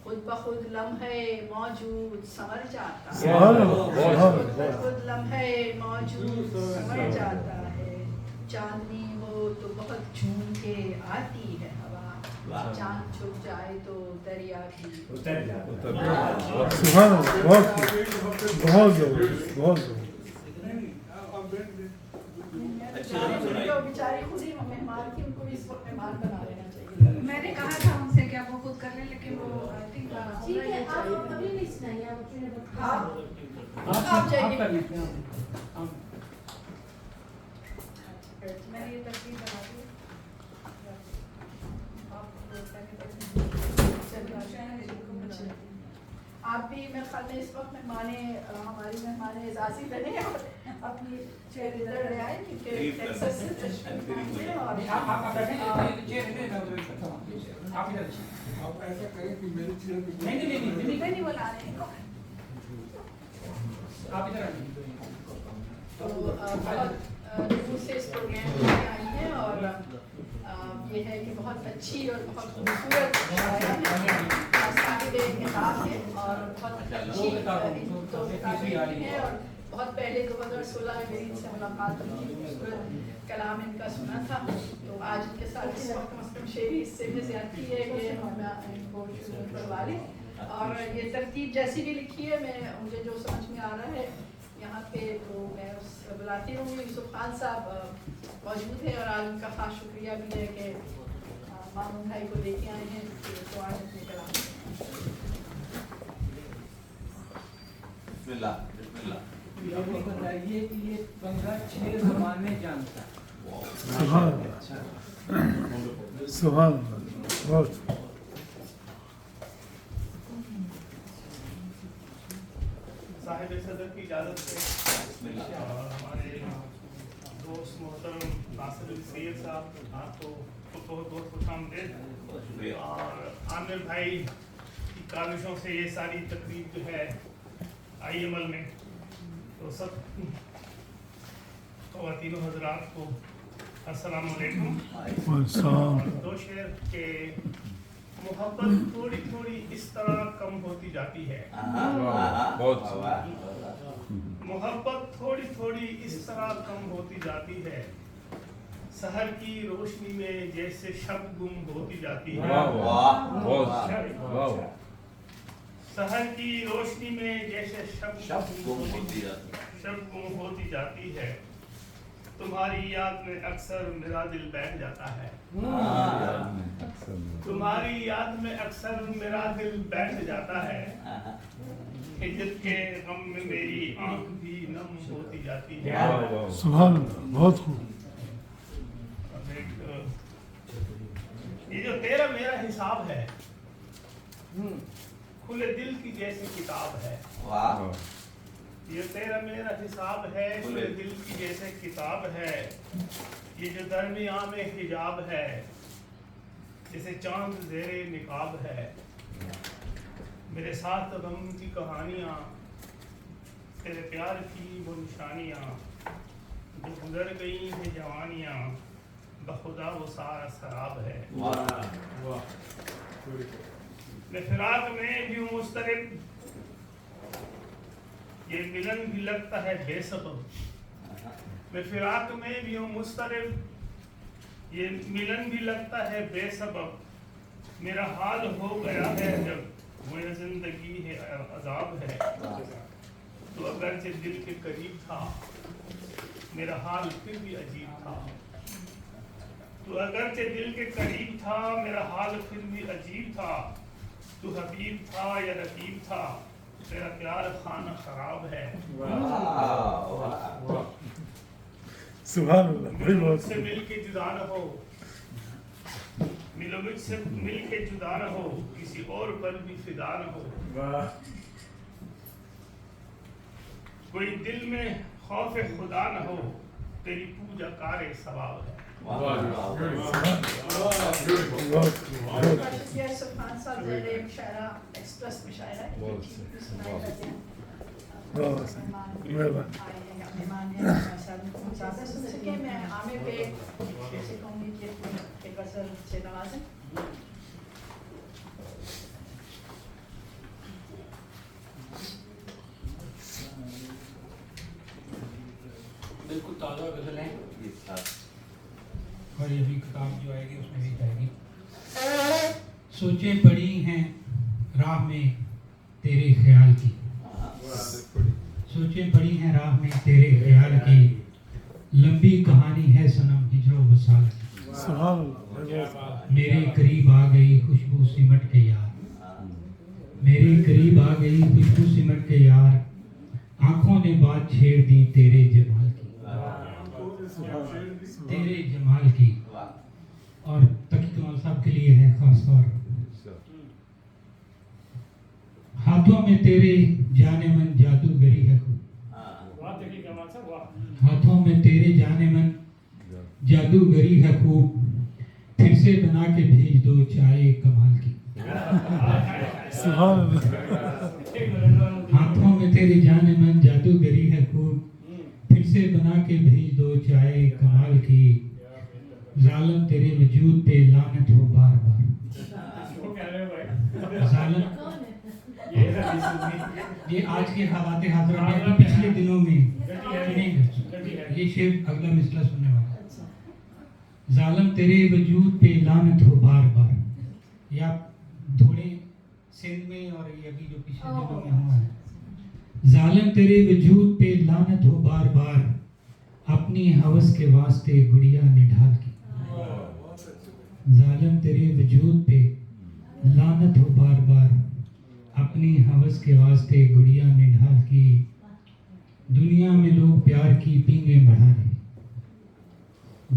خود بخود لمحے موجود سمر جاتا ہے، خود بخود لمحے موجود سمر جاتا ہے، چاندنی ہو تو بہت جھوم کے آتی ہے ہوا، چاند چھپ جائے تو دریا بھی اتر جاتا ہے۔ سبحان اللہ، بہت زبردست، بہت زبردست۔ بیچاری خود ہی مہمان کی، ان کو بھی اس وقت مہمان بنا لینا چاہیے۔ میں نے کہا تھا ان سے کہ وہ خود کر لیں، لیکن وہ ٹھیک ہے، آپ ابھی نہیں سنائیے، آپ اپنے آپ جائیے۔ آپ کر لیں۔ میں نے یہ ترتیب بنا دی، آپ بھی میرے خیال میں اس وقت ہماری مہمان اعزازی بنے اور اپنی چیئر ادھر لے آئے، کیونکہ ٹیکساس سے تشریف لائے ہیں، اور آپ ادھر آپ ایسا کریں کہ میری چیئر پہ نہیں بلا رہے ہیں آپ ادھر آئیے۔ تو بہت دور سے اس پروگرام میں آئی ہیں، اور یہ ہے کہ بہت اچھی اور بہت خوبصورت صاحب کتاب ہے، اور بہت اچھی تو کتابیں ہیں، اور بہت پہلے 2016 میں میری ان سے ملاقات ہوئی تھی، خوبصورت کلام ان کا سنا تھا، تو آج ان کے ساتھ اس وقت کم از کم شعری حصے میں زیادتی ہے کہ ہم ان کو شروع کروا لیں، اور یہ ترتیب جیسی بھی لکھی ہے مجھے جو سمجھ میں آ رہا ہے یہاں پہ، تو میں بلاتی ہوں۔ یوسف خان صاحب موجود ہے، اور آج ان کا خاص شکریہ بھی ہے کہ مامون بھائی کو لے کے آئے ہیں، تو آج اپنے کلام بسم اللہ بسم اللہ۔ یہ بتائیے کہ یہ بندہ 6 زبانیں جانتا ہے۔ سبحان اللہ، سبحان اللہ، بہت۔ صاحب صدر کی اجازت سے ہمارے دوست محترم ناصر علی سید صاحب، آپ کو بہت بہت خوش آمدید، اور عامر بھائی کی کاوشوں سے یہ ساری تقریب جو ہے آئی عمل میں، تو سب خواتین و حضرات کو السلام علیکم۔ اور 2 شعر کے محبت تھوڑی تھوڑی اس طرح کم ہوتی جاتی ہے، محبت تھوڑی تھوڑی اس طرح کم ہوتی جاتی ہے، سحر کی روشنی میں جیسے شب گم ہوتی جاتی ہے، سحر کی روشنی میں جیسے شب گم ہوتی جاتی ہے، تمہاری یاد میں اکثر میرا دل بیٹھ جاتا ہے، تمہاری یاد میں اکثر میرا دل بیٹھ جاتا ہے، ہجر کے غم میں میری آنکھ بھی نم ہوتی جاتی ہے۔ سبحان اللہ، بہت خوب۔ یہ جو تیرا میرا حساب ہے کھلے دل کی جیسے کتاب ہے، یہ تیرا میرا حساب ہے کھلے دل کی جیسے کتاب ہے، یہ جو درمیان میں حجاب ہے جیسے چاند زیر نقاب ہے، میرے ساتھ غم کی کہانیاں تیرے پیار کی وہ نشانیاں، جو گزر گئی ہیں جوانیاں بخدا وہ سارا سراب ہے، میں فراق میں بھی ہوں مضطرب، یہ ملن بھی لگتا ہے بے سبب، میں فراق میں بھی ہوں مضطرب، یہ ملن بھی لگتا ہے بے سبب، میرا حال ہو گیا ہے جب وہ زندگی ہے عذاب ہے، تو اگرچہ دل کے قریب تھا میرا حال پھر بھی عجیب تھا، تو اگرچہ دل کے قریب تھا میرا حال پھر بھی عجیب تھا، تو حبیب تھا یا رقیب تھا تیرا پیار خانہ خراب ہے، سبحان اللہ، بڑی مجھ بات۔ سے مل کے جدا نہ ہو، ملو مجھ سے مل کے جدا نہ ہو، کسی اور پر بھی فدا نہ ہو، کوئی دل میں खौफ खुदा न हो तेरी पूजा कार्य सवाल है सुल्तान साहब मेरे शायरा एक्सप्रेस में शायरा है सुनाई करते हैं मेहमान है चाहते सुन सके मैं आमिर पे जैसे कहूँगी कि एक असर से नवाजें बिल्कुल ताज़ा गज़ल है और ये भी किताब जो आएगी उसमें भी जाएगी। सोचें पड़ी हैं राह में तेरे ख्याल की, सोचें पड़ी हैं राह में तेरे ख्याल की, लंबी कहानी है सनम हिजरो वसाल की। मेरे करीब आ गई खुशबू सिमट के यार, मेरे करीब आ गई खुशबू सिमट के यार, आंखों ने बात छेड़ दी तेरे जमाल की, तेरे जमाल की। और तकी कमाल साहब के लिए है खास तौर। हाथों में तेरे जाने मन जादूगरी है खूब, हाथों में तेरे जाने मन जादूगरी है खूब, फिर से बना के भेज दो चाय कमाल की। हाथों में तेरे जाने मन जादूगरी है खूब, फिर से बना के भेज दो चाय कमाल की। जालिम तेरे वजूद पे लानत हो बार बार, जालिम ये आज के हालात हाज़िर में अभी पिछले दिनों में ये शेर अगला मिसला सुनने वाला। जालिम तेरे वजूद पे लानत हो बार बार, या थोड़े सिंध में और ये अभी जो पिछले दिनों में हुआ है। जालिम तेरे वजूद पे लानत हो बार बार, अपनी हवस के वास्ते गुड़िया निढाल की। जालिम तेरे वजूद पे लानत हो बार बार, अपनी हवस के वास्ते गुड़िया निढाल की। दुनिया में लोग प्यार की पींगे बढ़ा रहे,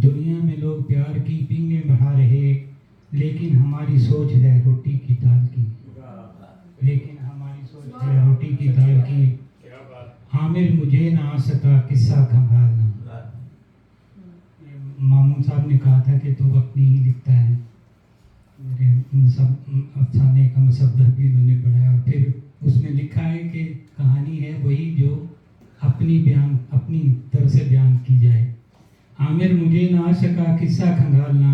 दुनिया में लोग प्यार की पींगे बढ़ा रहे, लेकिन हमारी सोच है रोटी की दाल की, लेकिन हमारी सोच है रोटी की दाल की। आमिर मुझे ना आ सका किस्सा खंगालना, मामून साहब ने कहा था कि तू अपनी ही लिखता है, मेरे सब अफसाने का मुसव्वर भी उन्होंने पढ़ा और फिर उसमें लिखा है कि कहानी है वही जो अपनी तरह से बयान की जाए। आमिर मुझे ना आ सका किस्सा खंगालना,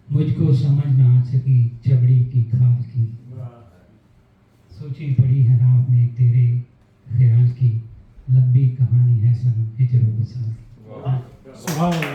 मुझको समझ ना आ सकी चबड़ी की खाल की। सोची पड़ी है राह में तेरे ख्याल की, लंबी कहानी है सनम हिजरो वसाल की।